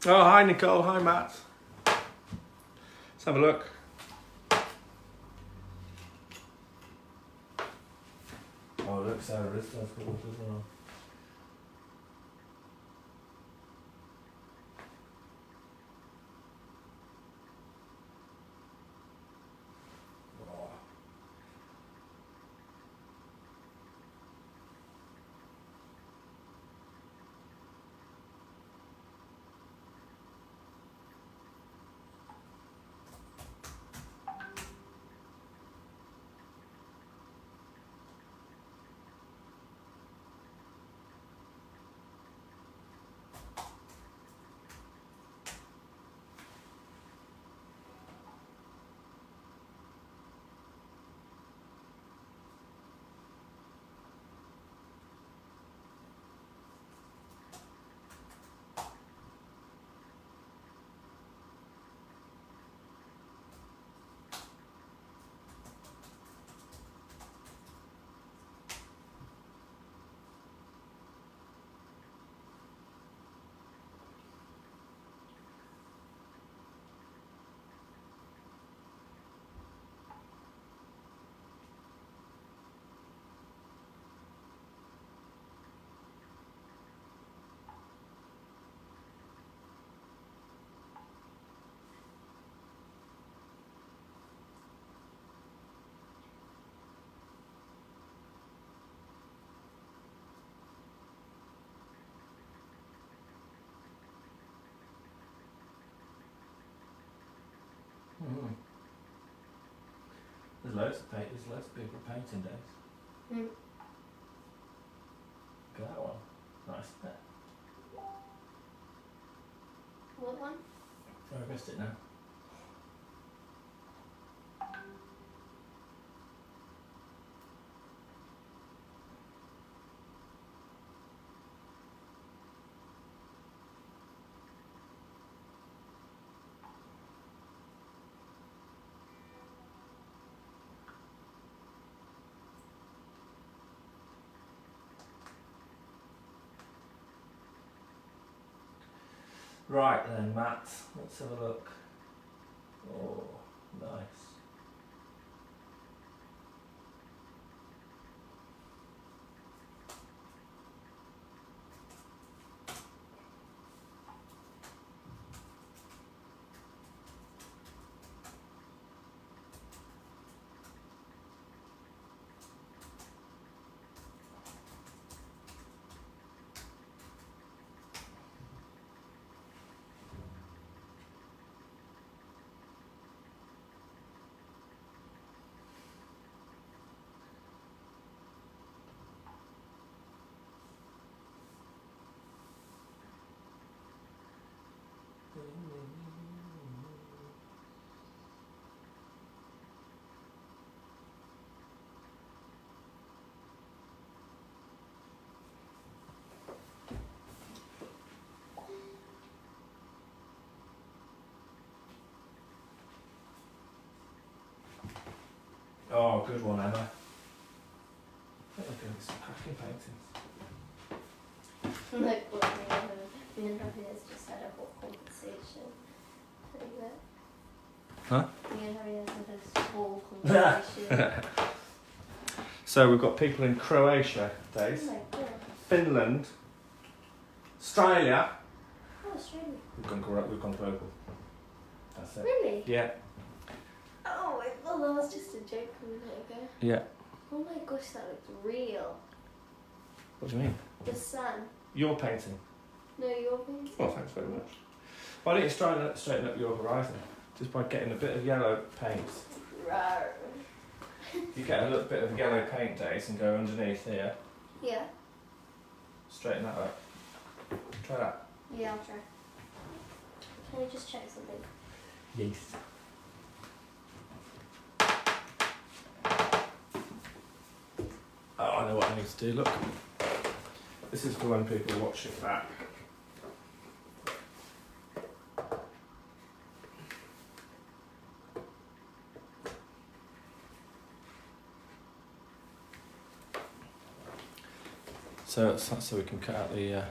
Oh, hi Nicole, hi Matt. Let's have a look. Oh, look, Sarah is that's cool as well. loads of people painting days. Mm. Look at that one. Nice, isn't it? What one? Oh, I missed it now. Right then, Matt, let's have a look. Oh, nice. Oh, good one, Emma. I think we're doing some cracking paintings. Like what me and Harry has just had a whole conversation. Huh? Me and Harry has had a whole conversation. So we've got people in Croatia, Days, Oh my god. Finland, Australia. Oh, Australia. We've gone purple. That's it. Really? Yeah. Oh, I thought that was just a joke a minute ago. Yeah. Oh my gosh, that looks real. What do you mean? The sun. Your painting. No, you're painting. Well, thanks very much. Why don't you straighten up your horizon just by getting a bit of yellow paint? Rawr. You get a little bit of yellow paint, Days, and go underneath here. Yeah. Straighten that up. Try that. Yeah, I'll try. Can I just check something? Yes. Oh, I know what I need to do. Look. This is for when people watch it back. So that's so we can cut out the.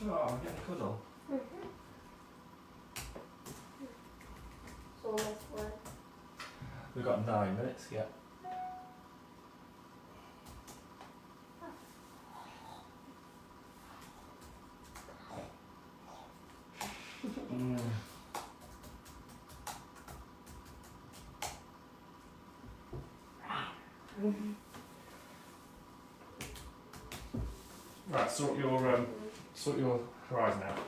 Oh, I'm getting a cuddle. almost one. We've got 9 minutes, yeah. Right, sort your horizon out.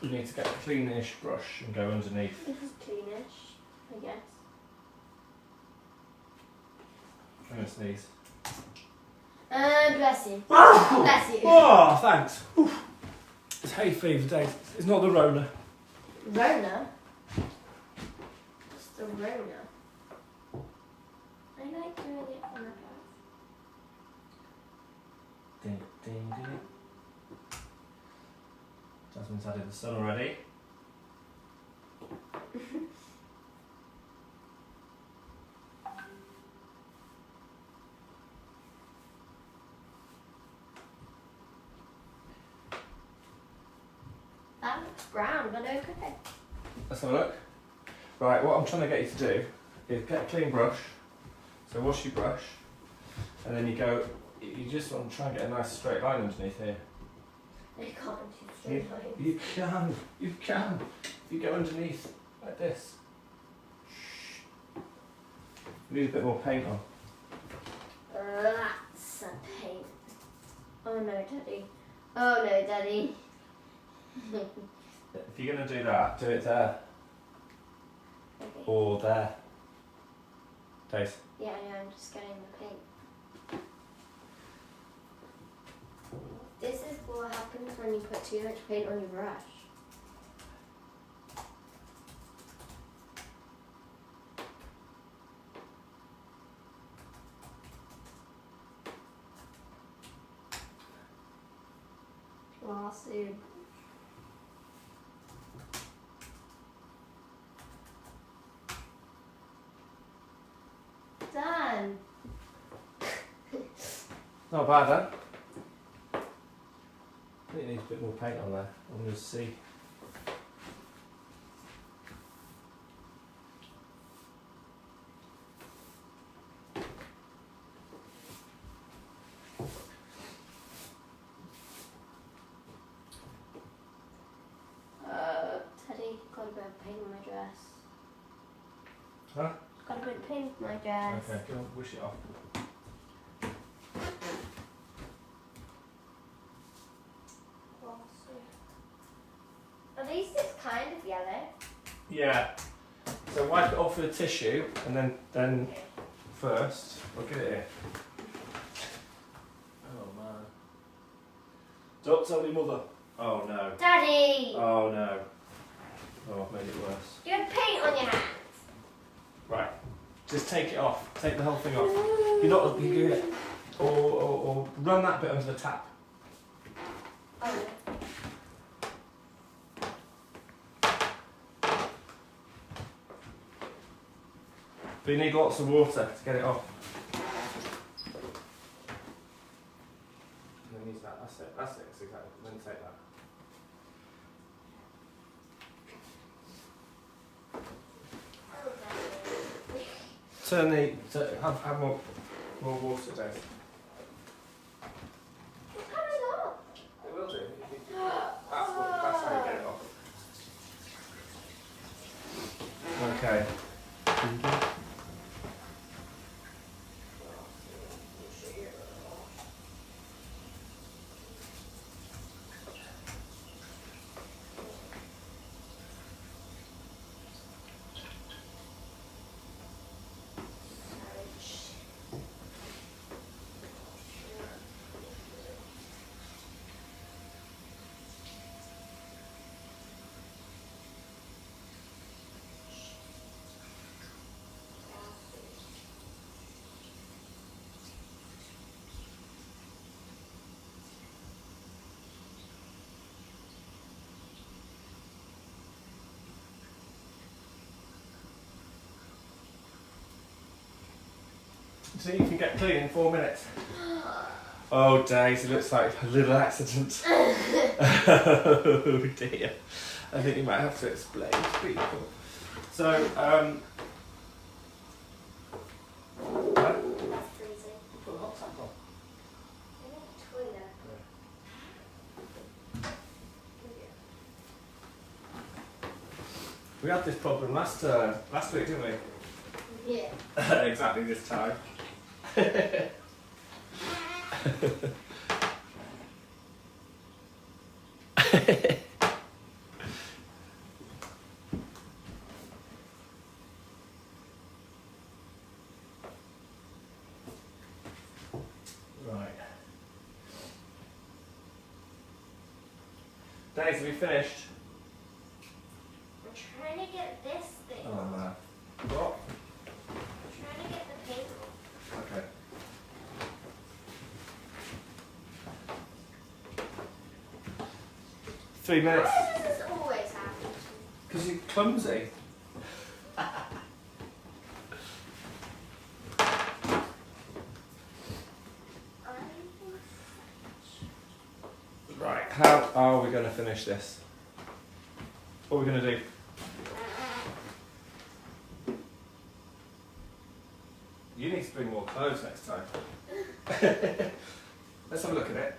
You need to get a cleanish brush and go underneath. This is cleanish, I guess. I'm gonna sneeze. Bless you. Bless you. Oh, thanks. Oof. It's hay fever day. It's not the Rona. Rona? What's the Rona? I like doing it on the back. Ding, ding, ding. Jasmine's added the sun already. That looks brown, but okay. Let's have a look. Right, what I'm trying to get you to do is get a clean brush. So wash your brush, and then you just want to try and get a nice straight line underneath here. I can't do straight lines. You can. If you go underneath like this. Need a bit more paint on. That's a pain. Oh no, Daddy. Oh no, Daddy. If you're going to do that, do it there. Okay. Or there. Dave. Yeah, I know, I'm just getting the paint. This is what happens when you put too much paint on your brush. Lawsuit. Done. Not bad, huh? I think it needs a bit more paint on there. I'm going to see. Teddy, got a bit of paint on my dress. Huh? Got a bit of paint on my dress. Okay, go on, wish it off. At least it's kind of yellow. Yeah. So wipe it off with a tissue, and then first, look at it here. Oh man. Don't tell your mother. Oh no. Daddy! Oh no. Oh, I've made it worse. You have paint on your hands. Right. Just take it off. Take the whole thing off. You're not. You get. Or run that bit under the tap. Oh. But you need lots of water to get it off. And then use that. That's it. That's exactly. Then take that. Turn the. Have more water, Dave. It's coming off. It will do. That's how you get it off. Okay. So you can get clean in 4 minutes. Oh, Daisy, looks like a little accident. Oh dear. I think you might have to explain to people. So, That's freezing. put the hot tap on. In the toilet. We had this problem last week, didn't we? Yeah. Exactly this time. Right. Daisy, have we finished? I'm trying to get this thing. Oh man. What? I'm trying to get the paint off. Okay. Three minutes. Why does this always happen? Because you're clumsy. Right, how are we going to finish this? What are we going to do? You need to bring more clothes next time. Let's have a look at it.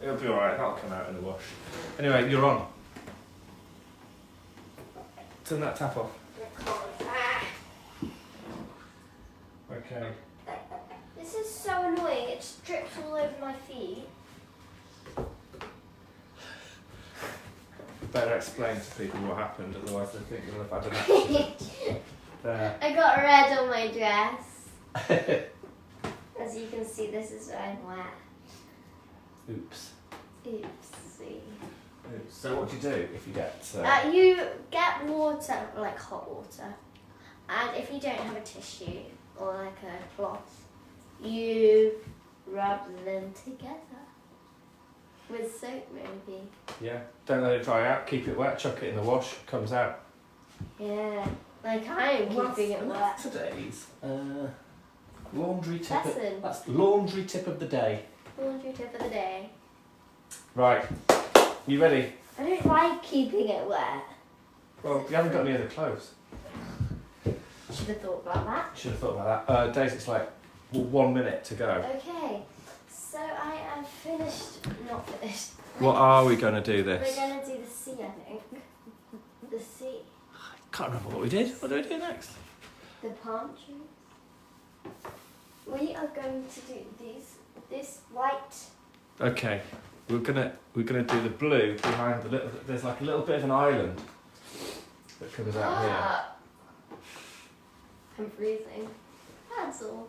It'll be alright, that'll come out in the wash. Anyway, you're on. Turn that tap off. Okay. This is so annoying. It just drips all over my feet. Better explain to people what happened, otherwise they think you'll have had an accident. There. I got red on my dress. As you can see, this is where I'm wet. Oops. Oopsie. Oops. So what do you do if you get... You get water, like hot water, and if you don't have a tissue or like a cloth, you rub them together with soap maybe. Yeah, don't let it dry out, keep it wet, chuck it in the wash, comes out. Yeah, like I am keeping it wet. That's today's laundry tip. Lesson. That's laundry tip of the day. Laundry tip of the day. Right, you ready? I don't like keeping it wet. Well, you haven't got any other clothes. Should have thought about that. Should have thought about that. Days, it's like 1 minute to go. Okay, so I am finished. Not finished. What are we going to do We're this? going to do the sea, I think. The sea. Can't remember what we did. What do we do next? The palm trees. We are going to do this white. Okay, we're gonna do the blue behind the little. There's like a little bit of an island that comes out here. I'm freezing. That's all.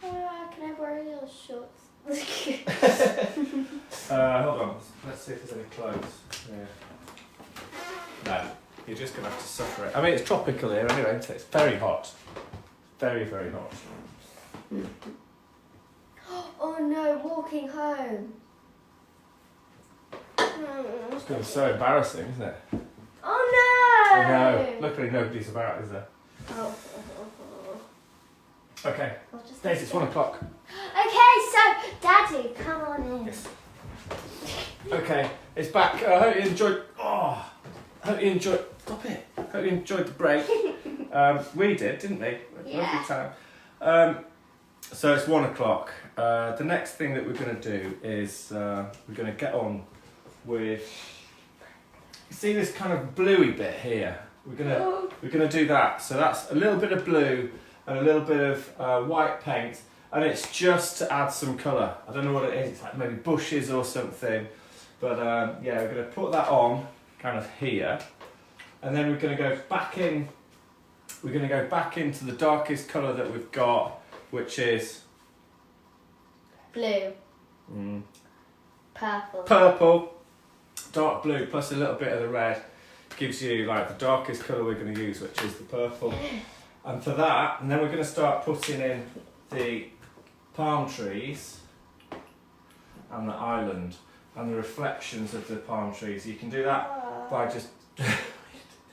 Can I borrow your shorts? Hold on. Let's see if there's any clothes. Yeah. No, you're just gonna have to suffer it. I mean, it's tropical here anyway, so it's very hot. Very, very hot. Oh no, walking home. It's gonna be so embarrassing, isn't it? Oh no! I know. Luckily, nobody's about, is there? Oh. Okay. I'll just Daisy, it's 1 o'clock. Okay, so Daddy, come on in. Yes. Okay, it's back. I hope you enjoyed. Oh, I hope you enjoyed. Stop it. Hope you enjoyed the break. We did, didn't we? Yeah. Lovely time. So it's 1 o'clock. The next thing that we're going to do is we're going to get on with. You see this kind of bluey bit here? We're gonna do that. So that's a little bit of blue and a little bit of white paint, and it's just to add some colour. I don't know what it is. It's like maybe bushes or something. But yeah, we're going to put that on kind of here, and then we're going to go back in. We're going to go back into the darkest colour that we've got, which is blue, purple, dark blue plus a little bit of the red. Gives you like the darkest colour we're going to use, which is the purple. And for that, and then we're going to start putting in the palm trees and the island and the reflections of the palm trees. You can do that by just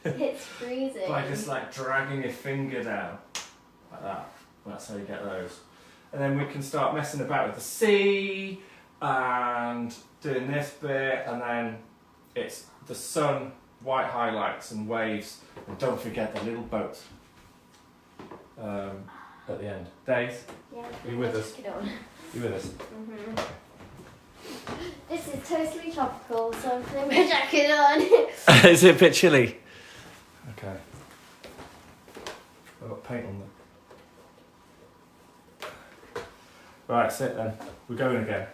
it's freezing. by just like dragging your finger down like that. That's how you get those. And then we can start messing about with the sea and doing this bit, and then it's the sun, white highlights and waves, and don't forget the little boat at the end. Dave, Yeah. are you with us? Get on. You with us? This is totally tropical, so I'm putting my jacket on. Is it a bit chilly? Okay. I've got paint on them. Right, that's it then. We're going again.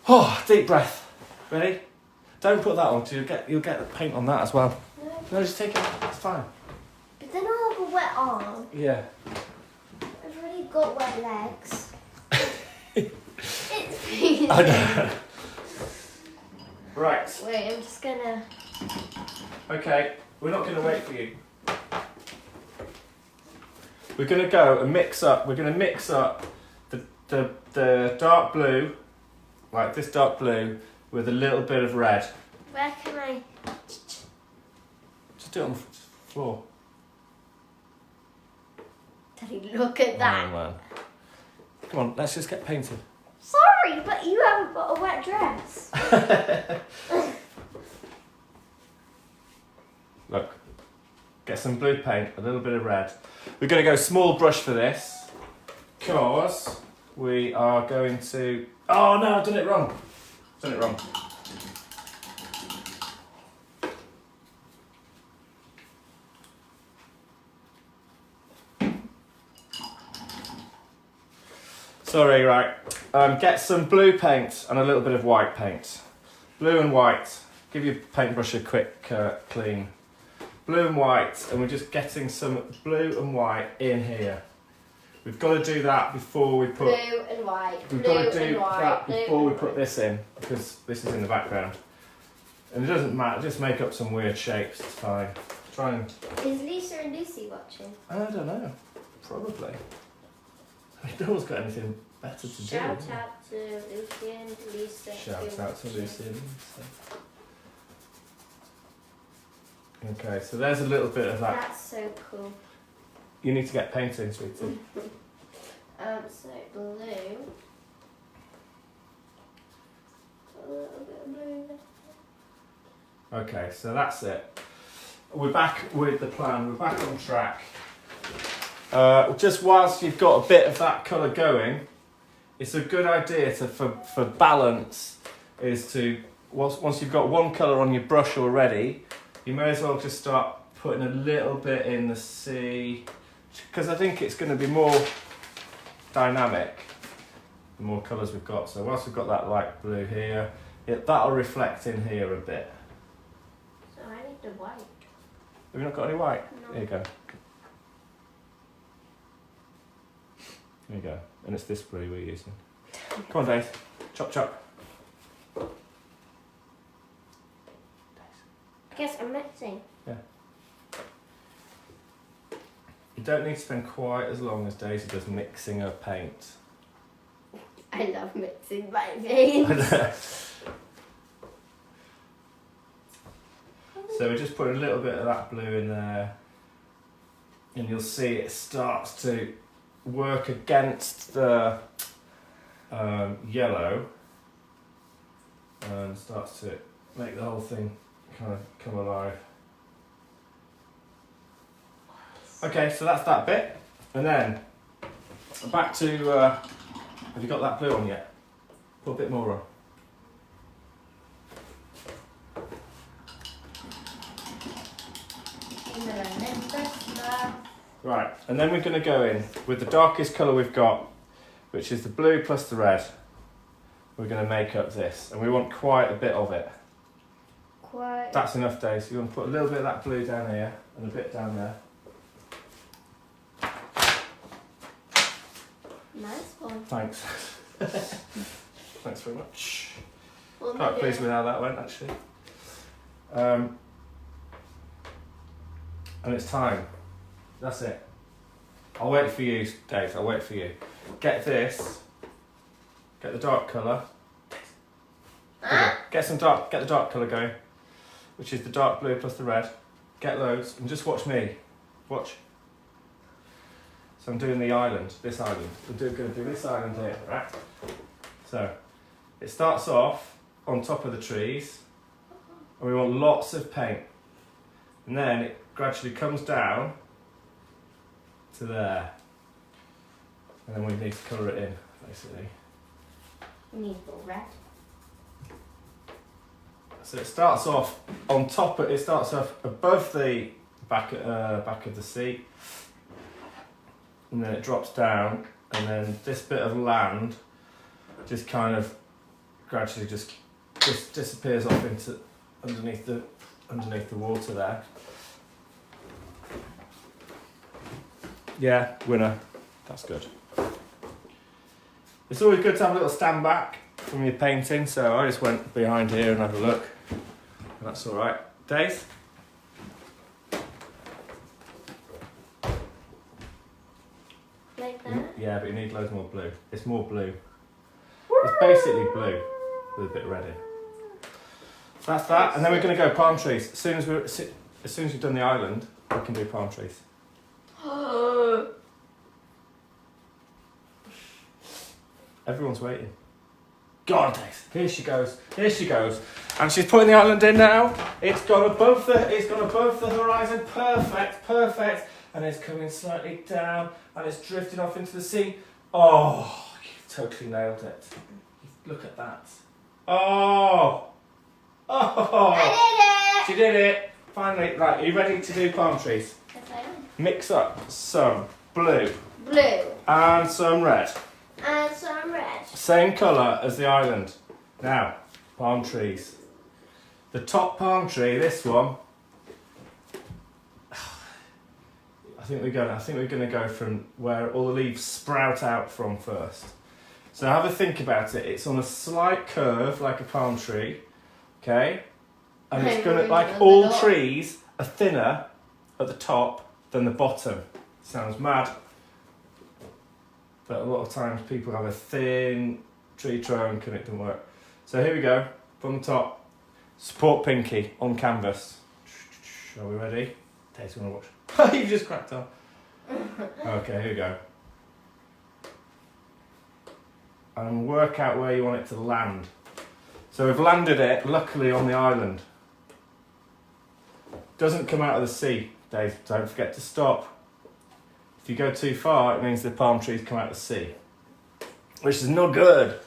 Oh, deep breath. Ready? Don't put that on, because you'll get the paint on that as well. No, just take it. It's fine. But then I'll have a wet arm. Yeah. I've already got wet legs. It's freezing. I know. Right. Wait, I'm just gonna... Okay, we're not going to wait for you. We're going to go and mix up. We're going to mix up the dark blue, like this dark blue, with a little bit of red. Where can I... Just do it on the floor. Daddy, look at that. Oh, man. Come on, let's just get painted. Sorry, but you haven't got a wet dress. Look, get some blue paint, a little bit of red. We're going to go small brush for this, because we are going to... Oh no, I've done it wrong. Done it wrong. Sorry, right. Get some blue paint and a little bit of white paint. Blue and white. Give your paintbrush a quick clean. Blue and white, and we're just getting some blue and white in here. We've got to do that before we put... Blue and white. We've got to do that before we put this in, because this is in the background. And it doesn't matter, just make up some weird shapes, it's fine. Try and... Is Lisa and Lucy watching? I don't know, probably. No one's got anything better to do. Shout out to Lucy and Lisa. Shout out to Lucy and Lisa. Okay, so there's a little bit of that. That's so cool. You need to get painting, sweetie. So blue. A little bit of blue. Okay, so that's it. We're back with the plan, we're back on track. Just whilst you've got a bit of that colour going, it's a good idea to, for balance, is to, once you've got one colour on your brush already, you may as well just start putting a little bit in the sea, because I think it's going to be more dynamic the more colours we've got. So whilst we've got that light blue here, that'll reflect in here a bit. So I need the white. Have you not got any white? No. Here you go. There you go. And it's this blue we're using. Come on, Dave. Chop, chop. I guess I'm mixing. You don't need to spend quite as long as Daisy does mixing her paint. I love mixing my veins. So we just put a little bit of that blue in there, and you'll see it starts to work against the yellow and starts to make the whole thing kind of come alive. Okay, so that's that bit, and then back to, have you got that blue on yet? Put a bit more on. Right, and then we're going to go in with the darkest colour we've got, which is the blue plus the red. We're going to make up this, and we want quite a bit of it. Quite. That's enough, Dave. So you want to put a little bit of that blue down here, and a bit down there. Nice one. Thanks. Thanks very much. Well, Quite pleased with how that went, actually. And it's time. That's it. I'll wait for you, Dave. I'll wait for you. Get this. Get the dark colour. Get the dark colour going, which is the dark blue plus the red. Get loads and just watch me. Watch. So I'm doing the island, this island. We're going to do this island here, right? So it starts off on top of the trees, and we want lots of paint. And then it gradually comes down to there. And then we need to colour it in, basically. We need red. So it starts off on top, it starts off above the back of the seat. And then it drops down, and then this bit of land just kind of gradually just disappears off into underneath the water there. Yeah, winner. That's good. It's always good to have a little stand back from your painting, so I just went behind here and had a look. And that's all right. Dave? Like that? Yeah, but you need loads more blue. It's more blue. It's basically blue with a bit of red in. So that's that, and then we're going to go palm trees. As soon as we've done the island, we can do palm trees. Everyone's waiting. God, here she goes. Here she goes. And she's putting the island in now. It's gone above the horizon. Perfect. And it's coming slightly down, and it's drifting off into the sea. Oh, you totally nailed it. Look at that. Oh. I She did it. Finally. Right, are you ready to do palm trees? did it! Yes, I am. Mix up some blue Blue. and some red. And some red. Same colour as the island. Now, palm trees. The top palm tree, this one. I think we're gonna go from where all the leaves sprout out from first. So have a think about it. It's on a slight curve like a palm tree, okay? And it's gonna, like all trees, are thinner at the top than the bottom. Sounds mad. But a lot of times people have a thin tree trunk and it doesn't work. So here we go, from the top. Support Pinky on canvas. Are we ready? Taste, wanna watch? You've just cracked on. Okay, here we go. And work out where you want it to land. So we've landed it, luckily, on the island. Doesn't come out of the sea, Dave. Don't forget to stop. If you go too far, it means the palm trees come out of the sea, which is not good.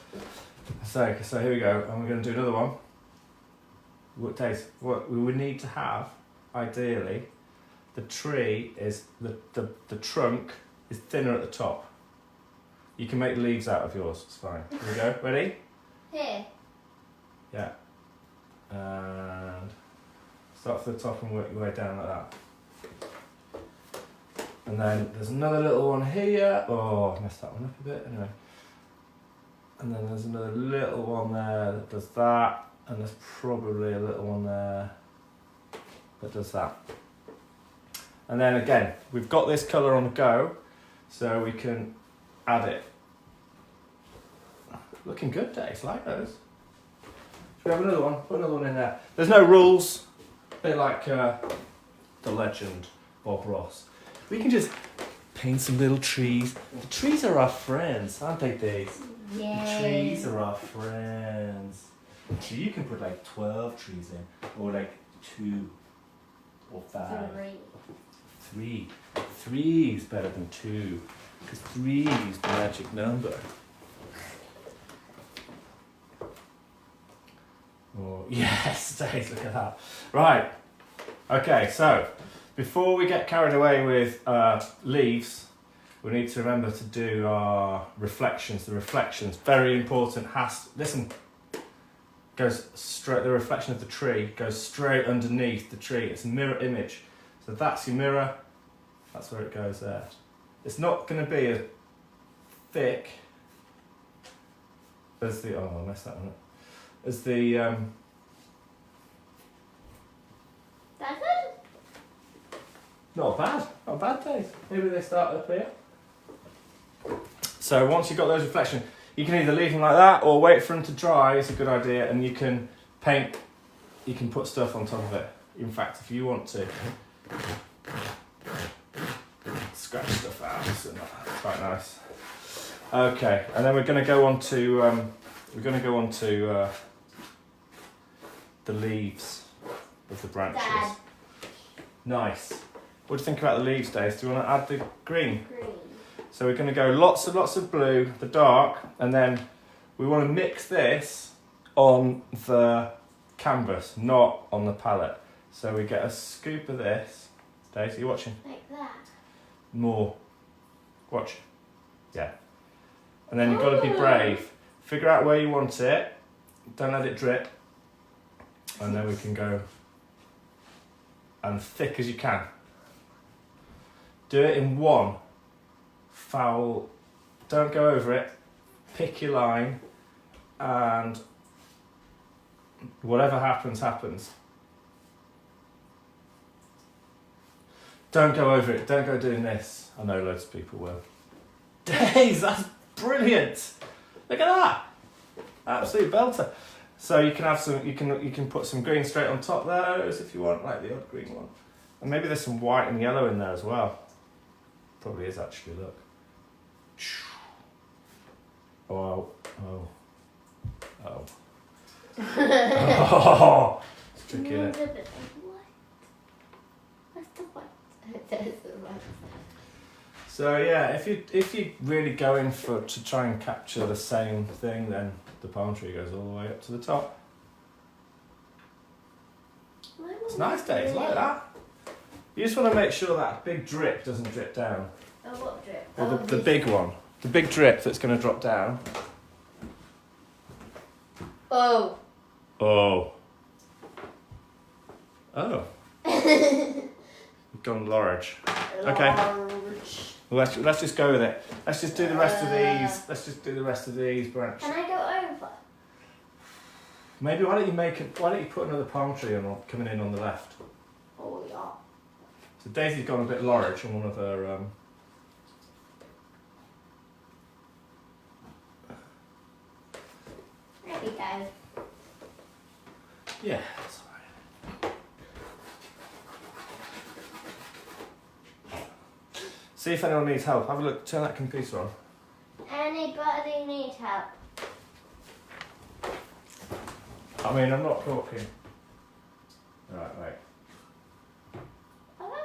So here we go, and we're going to do another one. What we would need to have, ideally, the tree is the trunk is thinner at the top. You can make leaves out of yours. It's fine. Here we go. Ready? Here. Yeah. And start from the top and work your way down like that. And then there's another little one here. Oh, I messed that one up a bit. Anyway. And then there's another little one there that does that. And there's probably a little one there that does that. And then again, we've got this colour on the go, so we can add it. Looking good, Dave. Like those. Should we have another one? Put another one in there. There's no rules. A bit like the legend, Bob Ross. We can just paint some little trees. The trees are our friends, aren't they, Dave? Yay. The trees are our friends. So you can put like 12 trees in, or like 2 or 5. 3. 3 is better than 2, because 3 is the magic number. Oh, yes, Dave, look at that. Right, okay, so before we get carried away with leaves, we need to remember to do our reflections. The reflections, very important. Listen, goes straight. The reflection of the tree goes straight underneath the tree. It's a mirror image. So that's your mirror. That's where it goes there. It's not going to be as thick as the. Oh, I messed that one up. As the. That's it? Not bad, Dave. Maybe they start up here. So once you've got those reflections, you can either leave them like that or wait for them to dry. It's a good idea, and you can paint. You can put stuff on top of it. In fact, if you want to, scratch stuff out. So that's quite nice. Okay, and then we're going to go on to the leaves of the branches. Dad. Nice. What do you think about the leaves, Dave? Do you want to add the green? Green. So we're going to go lots of blue, the dark, and then we want to mix this on the canvas, not on the palette. So we get a scoop of this. Dave, are you watching? Like that. More. Watch. Yeah. And then you've got to be brave. Figure out where you want it. Don't let it drip. And then we can go as thick as you can. Do it in one foul. Don't go over it. Pick your line. And whatever happens, happens. Don't go over it. Don't go doing this. I know loads of people will. Days, that's brilliant. Look at that. Absolute belter. So you can have some. You can put some green straight on top there if you want, like the odd green one. And maybe there's some white and yellow in there as well. Probably is actually. Look. Oh. Oh. Oh. It's tricky, isn't it? So yeah, if you really go in to try and capture the same thing, then the palm tree goes all the way up to the top. It's nice, Days, like that. You just want to make sure that big drip doesn't drip down. Oh, what drip? Or the big one. The big drip that's going to drop down. Oh. Oh. Oh. You've gone large. Okay. Large. Well, let's just go with it. Let's just do the rest of these. Let's just do the rest of these branches. Can I go over? Maybe why don't you put another palm tree on coming in on the left? Oh yeah. So Daisy's gone a bit large on one of her. There we go. Yeah, that's alright. See if anyone needs help. Have a look. Turn that computer on. Anybody need help? I mean, I'm not talking. Right, wait. Oh.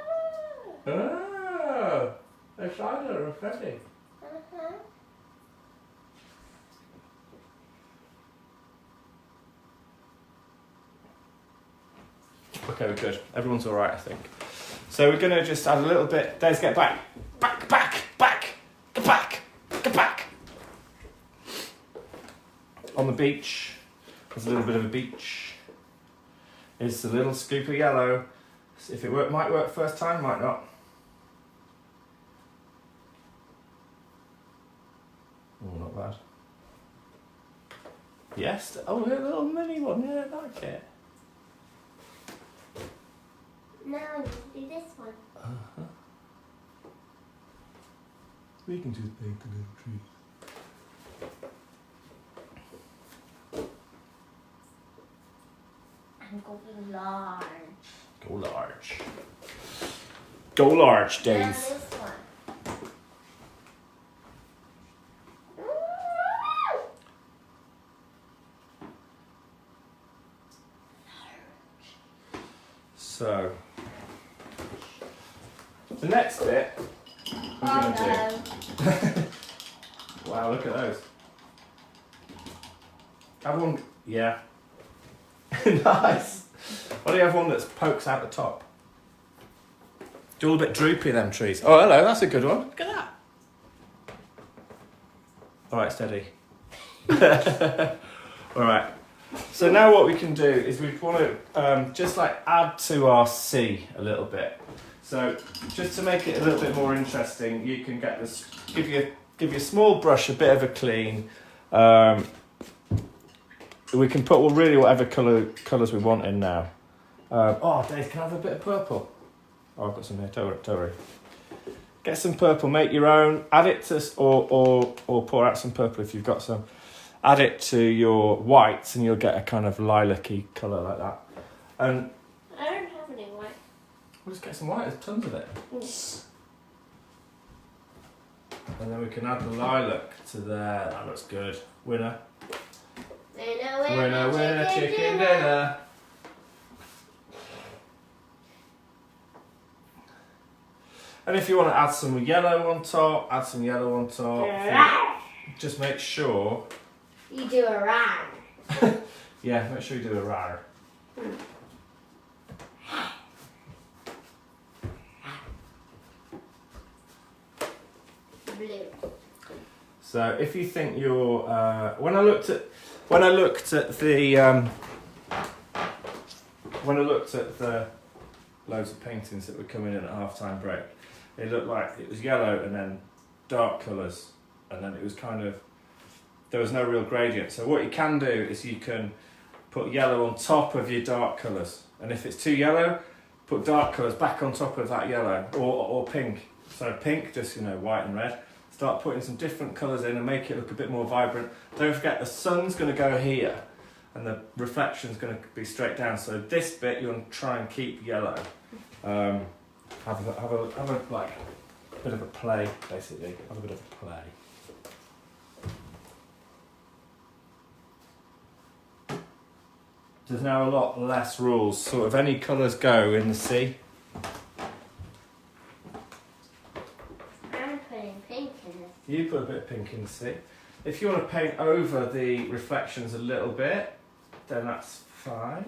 Oh, it's either a Freddy. Uh-huh. Okay, we're good. Everyone's alright, I think. So we're going to just add a little bit. Des, get back. Back. Get back. On the beach. There's a little bit of a beach. It's a little scoop of yellow. If it might work first time, might not. Oh, not bad. Yes. Oh, a little mini one. Yeah, I like it. Now I need to do this one. Uh-huh. We can just paint the little trees. I'm going large. Go large. Go large, Now Dave. this one. So, the next bit I'm going to do. Wow, look at those. Have one. Yeah. Nice. Why do you have one that pokes out the top? Do all a bit droopy, them trees. Oh, hello, that's a good one. Look at that. All right, steady. All right. So now what we can do is we want to just like add to our sea a little bit. So just to make it a little bit more interesting, you can get this. Give you a small brush, a bit of a clean. We can put really whatever colours we want in now. Oh, Dave, can I have a bit of purple? Oh, I've got some here. Don't worry. Get some purple. Make your own. Add it to or pour out some purple if you've got some. Add it to your whites and you'll get a kind of lilac-y colour like that. And I don't have any white. we'll just get some white. There's tons of it. And then we can add the lilac to there. That looks good. Winner. Winner, chicken dinner. And if you want to add some yellow on top, add some yellow on top. Just make sure. You do a rag. Yeah, make sure you do a rag. Blue. So if you think you're, when I looked at the loads of paintings that were coming in at half-time break, it looked like it was yellow and then dark colours, and then it was kind of, there was no real gradient. So what you can do is you can put yellow on top of your dark colours, and if it's too yellow, put dark colours back on top of that yellow, or pink. So pink, just white and red. Start putting some different colours in and make it look a bit more vibrant. Don't forget the sun's going to go here and the reflection's going to be straight down. So this bit you want to try and keep yellow. Have a like bit of a play, basically. Have a bit of a play. There's now a lot less rules. Sort of any colours go in the sea. I'm putting pink in it. You put a bit of pink in the sea. If you want to paint over the reflections a little bit, then that's fine.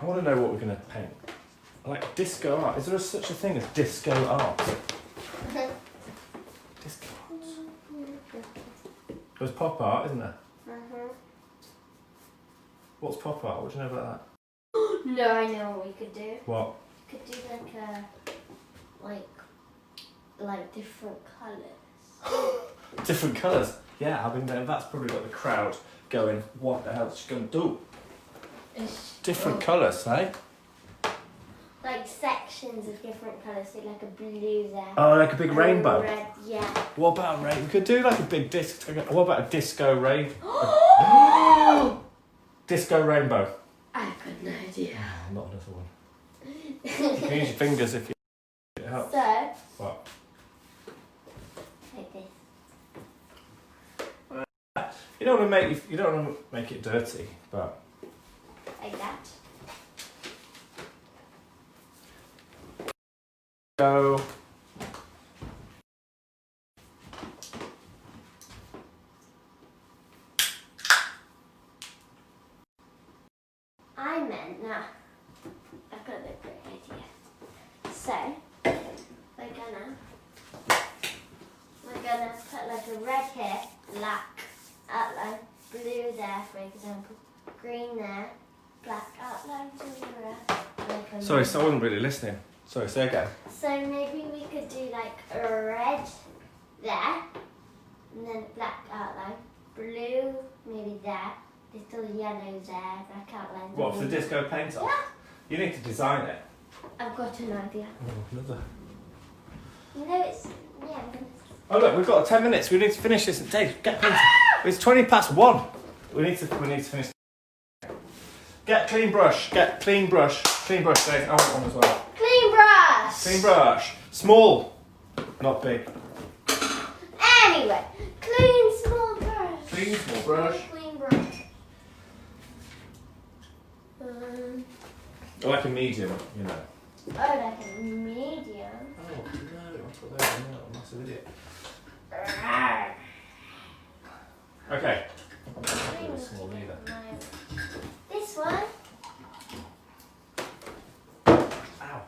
I want to know what we're going to paint. Like disco art. Is there such a thing as disco art? Disco art. There's pop art, isn't there? What's pop art? What do you know about that? No, I know what we could do. What? We could do like different colours. Different colours? Yeah, I mean that's probably got the crowd going, what the hell is she going to do? Different colours, eh? Like sections of different colours, so like a blue there. Oh, like a big rainbow? Red, yeah. What about a rainbow? We could do like a big disc. What about a disco rainbow? Disco rainbow. I've got no idea. Oh, not another one. You can use your fingers if you it helps. So, What? like this. You don't want to make it dirty, but Like that. go. I meant now. I've got a great idea. So we're gonna put like a red here, black outline, blue there for example, green there, black outline to the rest. Like Sorry, so I wasn't really listening. Sorry, say again. So maybe we could do like a red there, and then black outline, blue maybe there, little yellow there, black outline. What, for the disco paint off? Yeah. You need to design it. I've got an idea. Oh, another. No, it's yeah. Oh look, we've got 10 minutes. We need to finish this. Dave, get painting. It's 1:20. We need to finish. Get clean brush. Clean brush, Dave. I want one as well. Clean brush. Clean brush. Small, not big. Anyway, clean small brush. Clean small brush. Clean brush. Like a medium, you know. Oh, like a medium. Oh no, I thought that was a massive idiot. Okay. Clean Small either. This one. Ow.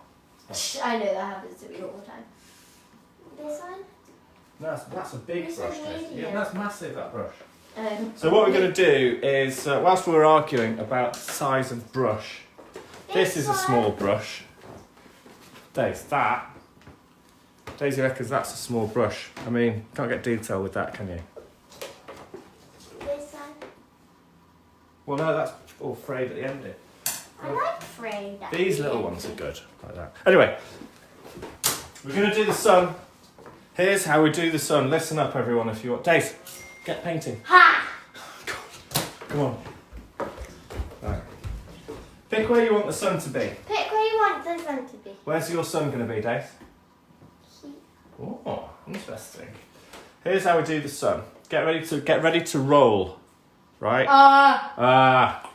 I know that happens to me all the time. This one. No, that's a big This brush, is Dave. medium. Yeah, that's massive, that brush. Um, So what we're going to do is, whilst we're arguing about the size of brush, this is a small brush. Daisy reckons that's a small brush. I mean, can't get detail with that, can you? This one. Well, no, that's all frayed at the end here. I like frayed. These little ones are good, like that. Anyway, we're going to do the sun. Here's how we do the sun. Listen up, everyone, if you want. Daisy, get painting. Ha! God. Come on. Right. Pick where you want the sun to be. Pick where you want the sun to be. Where's your sun going to be, Dave? Oh, interesting. Here's how we do the sun. Get ready to roll. Right?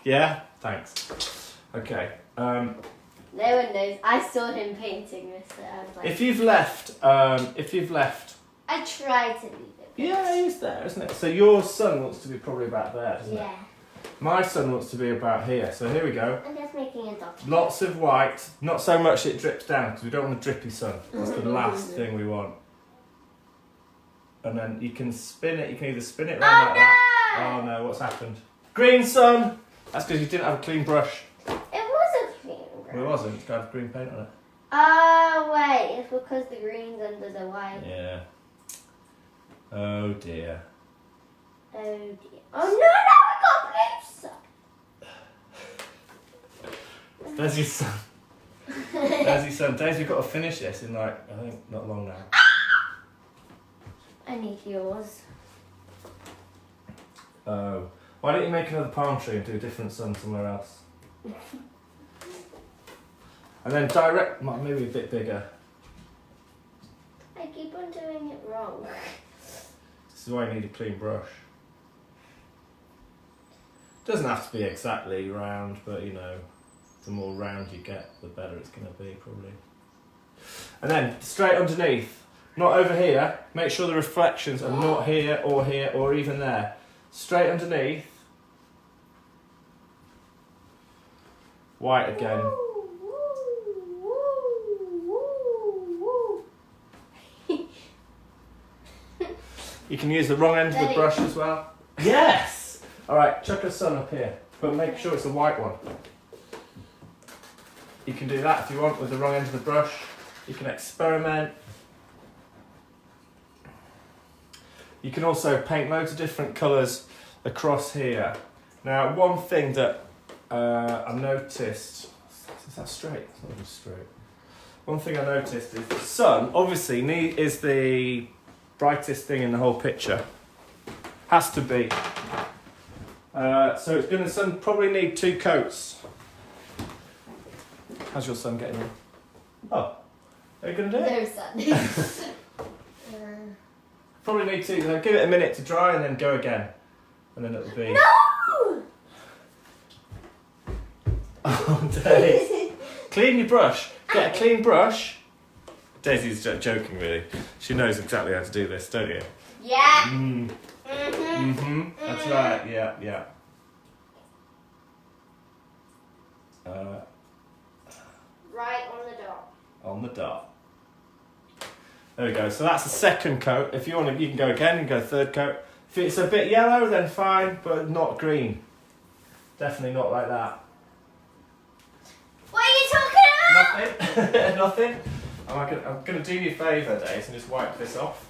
Yeah? Thanks. Okay. No one knows. I saw him painting this. So I was like, If you've left, I tried to leave it. yeah, he's there, isn't it? So your sun wants to be probably about there, doesn't it? Yeah. My sun wants to be about here. So here we go. I'm just making a dot. Lots of white, not so much it drips down because we don't want a drippy sun. That's the last thing we want. And then you can spin it. You can either spin it round like that. Oh no! What's happened? Green sun. That's because you didn't have a clean brush. It was a clean brush. Well, it wasn't. It's got green paint on it. Oh wait, it's because the green's under the white. Yeah. Oh dear. Oh dear. Oh no! Now I got blue sun. There's your sun. There's your sun. Daisy, we've got to finish this in I think not long now. I need yours. Oh. Why don't you make another palm tree and do a different sun somewhere else? And then maybe a bit bigger. I keep on doing it wrong. This is why you need a clean brush. Doesn't have to be exactly round, but you know, the more round you get, the better it's going to be probably. And then straight underneath, not over here. Make sure the reflections are not here or even there. Straight underneath. White again. Woo, woo, woo, woo. You can use the wrong end of the brush as well. Yes! Alright, chuck a sun up here, but make sure it's a white one. You can do that if you want with the wrong end of the brush. You can experiment. You can also paint loads of different colours across here. Now, one thing that I noticed, is that straight? It's not even straight. One thing I noticed is the sun, obviously, is the brightest thing in the whole picture. Has to be. So it's going to probably need 2 coats. How's your sun getting on? Oh, are you going to do it? No sun. Probably need 2. Give it a minute to dry and then go again. And then it'll be... No! Oh, Daisy. Clean your brush. Get a clean brush. Daisy's joking, really. She knows exactly how to do this, don't you? Yeah. That's right. Yeah. Right on the dot. On the dot. There we go. So that's the second coat. If you want to, you can go again and go third coat. If it's a bit yellow, then fine, but not green. Definitely not like that. What are you talking about? Nothing. Nothing. I'm going to do you a favour, Daisy, and just wipe this off.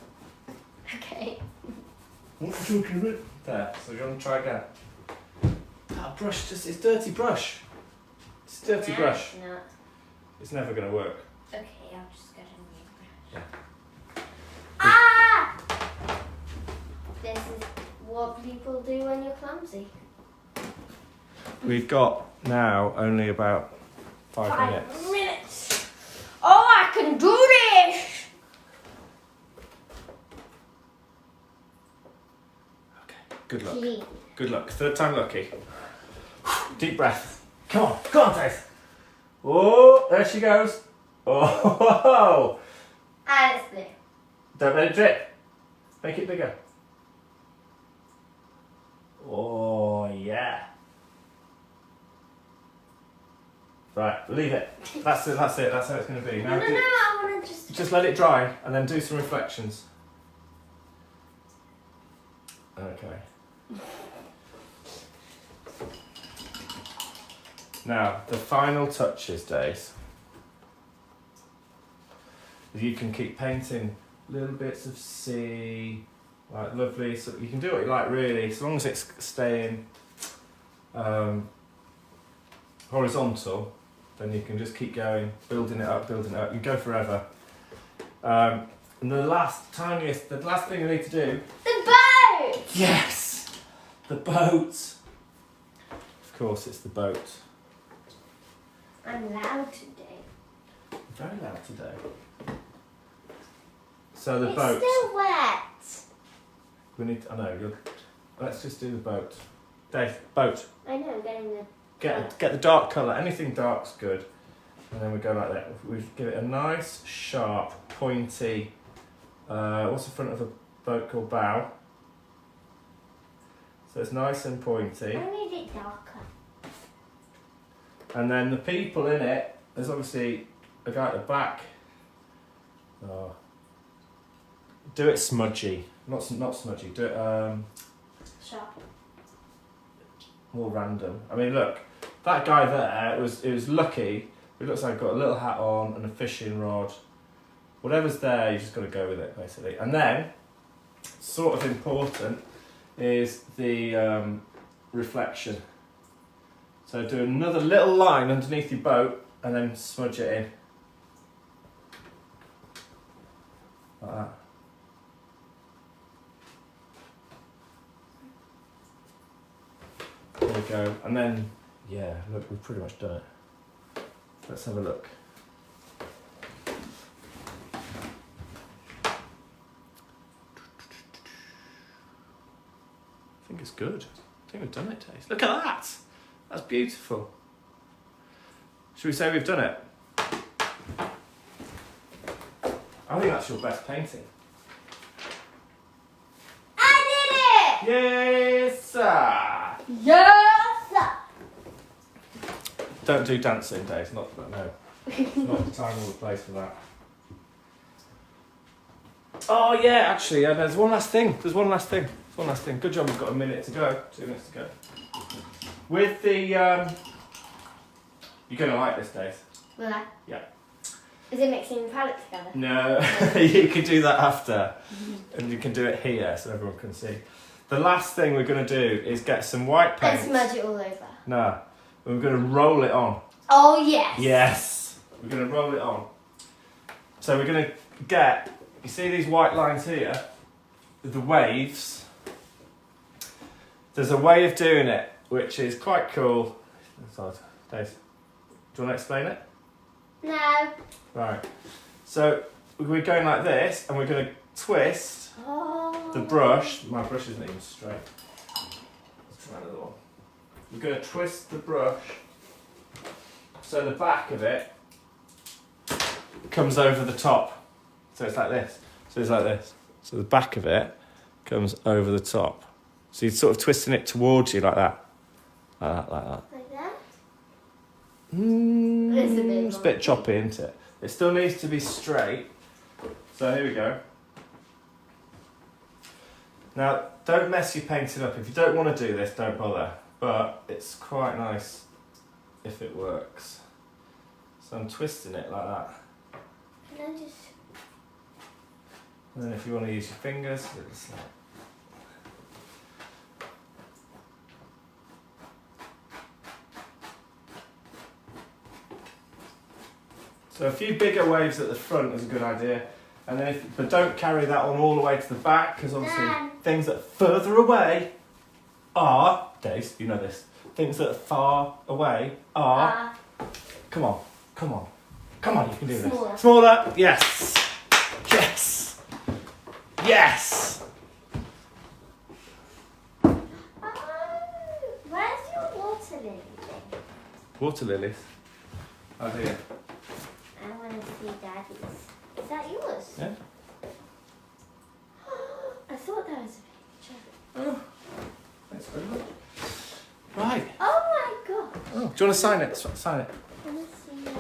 Okay. What are you talking about? There. So you want to try again? That brush it's dirty brush. It's a dirty brush. It's not. It's never going to work. Okay, I'll just get a new brush. Yeah. Ah! This is what people do when you're clumsy. We've got now only about 5 5 minutes. minutes. Oh, I can do this! Okay, good luck. Clean. Good luck. Third time lucky. Deep breath. Come on, Dave. Oh, there she goes. Oh, And it's blue. don't let it drip. Make it bigger. Oh, yeah. Right, leave it. That's it. That's how it's going to be. Now, No, I want to just let it dry and then do some reflections. Okay. Now, the final touches, Days. You can keep painting little bits of sea, like lovely. So you can do what you like, really, as long as it's staying horizontal. Then you can just keep going, building it up. You can go forever. And the last thing you need to do. The boat! Yes, the boat. Of course, it's the boat. I'm loud today. Very loud today. So the It's boat. still wet. We need. I know. Let's just do the boat. Dave, boat. I know, I'm getting the... Get the dark colour. Anything dark's good. And then we go like that. We give it a nice, sharp, pointy. What's the front of a boat called? Bow. So it's nice and pointy. I need it darker. And then the people in it. There's obviously a guy at the back. Oh. Do it smudgy. Not smudgy. Do it Sharp. more random. I mean, look, that guy there it was lucky. It looks like he's got a little hat on and a fishing rod. Whatever's there, you just got to go with it, basically. And then, sort of important, is the reflection. So do another little line underneath your boat and then smudge it in. Like that. There we go. And then, yeah, look, we've pretty much done it. Let's have a look. I think it's good. I think we've done it, Taze. Look at that! That's beautiful. Should we say we've done it? I think that's your best painting. I did it! Yes, sir! Yes! Don't do dancing, Dave. No, it's not the time or the place for that. Oh yeah, actually, there's one last thing. Good job. We've got a minute to go. 2 minutes to go. With the, you're gonna like this, Dave. Will I? Yeah. Is it mixing the palette together? No, you can do that after, and you can do it here so everyone can see. The last thing we're gonna do is get some white paint. And smudge it all over. No, we're gonna roll it on. Oh yes. Yes, we're gonna roll it on. So we're gonna get. You see these white lines here? The waves. There's a way of doing it, which is quite cool. Dave, do you want to explain it? No. Right. So we're going like this, and we're going to twist the brush. My brush isn't even straight. Let's try another one. We're going to twist the brush so the back of it comes over the top. So it's like this. So it's like this. So the back of it comes over the top. So you're sort of twisting it towards you like that. Like that, like that. Like that? It's a bit choppy, isn't it? It still needs to be straight. So here we go. Now, don't mess your painting up. If you don't want to do this, don't bother. But it's quite nice if it works. So I'm twisting it like that. Can I just... And then if you want to use your fingers, it's like... So a few bigger waves at the front is a good idea. And then but don't carry that on all the way to the back, because obviously things that are further away are... Dave, you know this. Things that are far away are... Come on, come on. Come on, you can do this. Smaller. Smaller, yes. Yes. Yes. Oh, where's your water lily thing? Water lilies. Oh dear. I want to see Daddy's. Is that yours? Yeah. I thought that was a picture. Oh, thanks very much. Right. Oh my god. Oh, do you want to sign it? Sign it. I want to see it.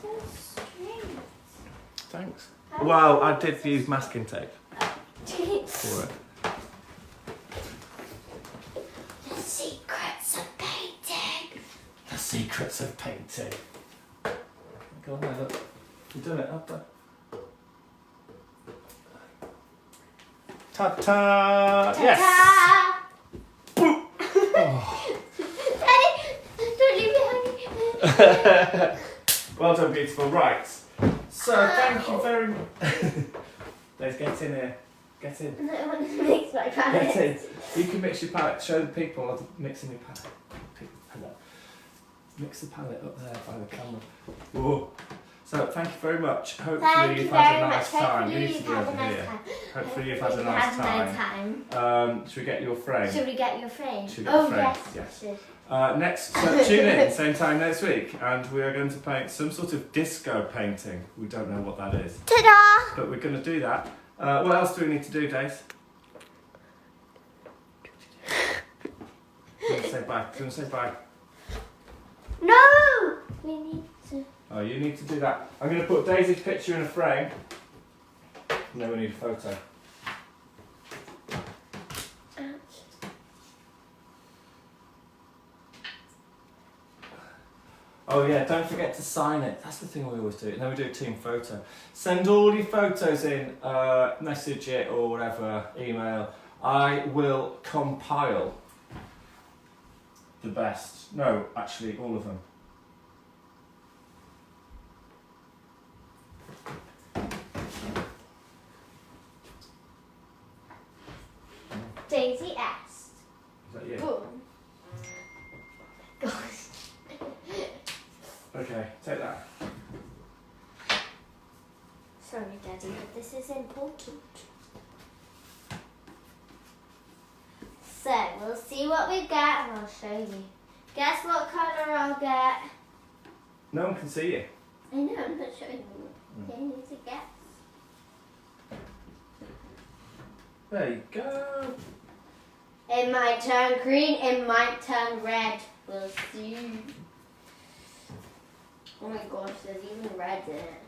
So strange. Thanks. Well, I did use masking tape The for it. secrets of painting. The secrets of painting. Go on there, look. You've done it, haven't you? Ta-ta! Yes! Ta-ta! Oh. Daddy, don't leave me hanging. Well done, beautiful. Right. So, thank you very much. Let's get in here. Get in. No, I want to mix my palette. Get in. You can mix your palette. Show the people I'm mixing your palette. Hello. Mix the palette up there by the camera. Whoa. So thank you very much. Hopefully Thank you've you had a very nice much. time. Hopefully You need you've to be had a over nice here. time. Hopefully you've had a nice time. Should we get your frame? Should we get your frame? Should we get your frame? Yes. Next, so tune in same time next week, and we are going to paint some sort of disco painting. We don't know what that is, Ta-da! but we're going to do that. What else do we need to do, Dace? Do you want to say bye? Do you want to say bye? No! We need to... Oh, you need to do that. I'm going to put Daisy's picture in a frame. And then we need a photo. Oh yeah, don't forget to sign it. That's the thing we always do. And then we do a team photo. Send all your photos in, message it or whatever, email. I will compile the best. No, actually, all of them. Daisy asked. Is that you? Boom. Gosh. Okay, take that. Sorry, Daddy, but this is important. So, we'll see what we get and I'll show you. Guess what colour I'll get? No one can see you. I know, I'm not showing you. They need to guess. There you go. It might turn green, it might turn red. We'll see. Oh my gosh, there's even red in it.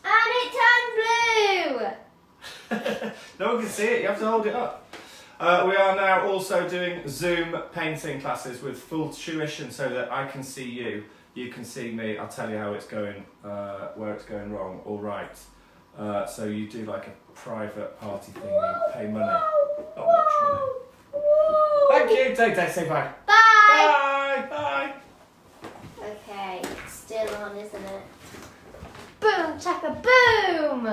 And it turned blue! No one can see it, you have to hold it up. We are now also doing Zoom painting classes with full tuition so that I can see you, you can see me, I'll tell you how it's going, where it's going wrong or right. So you do like a private party thing, you pay money, not much money. Thank you, say bye. Bye! Bye, bye. Okay, it's still on, isn't it? Boom, chaka boom!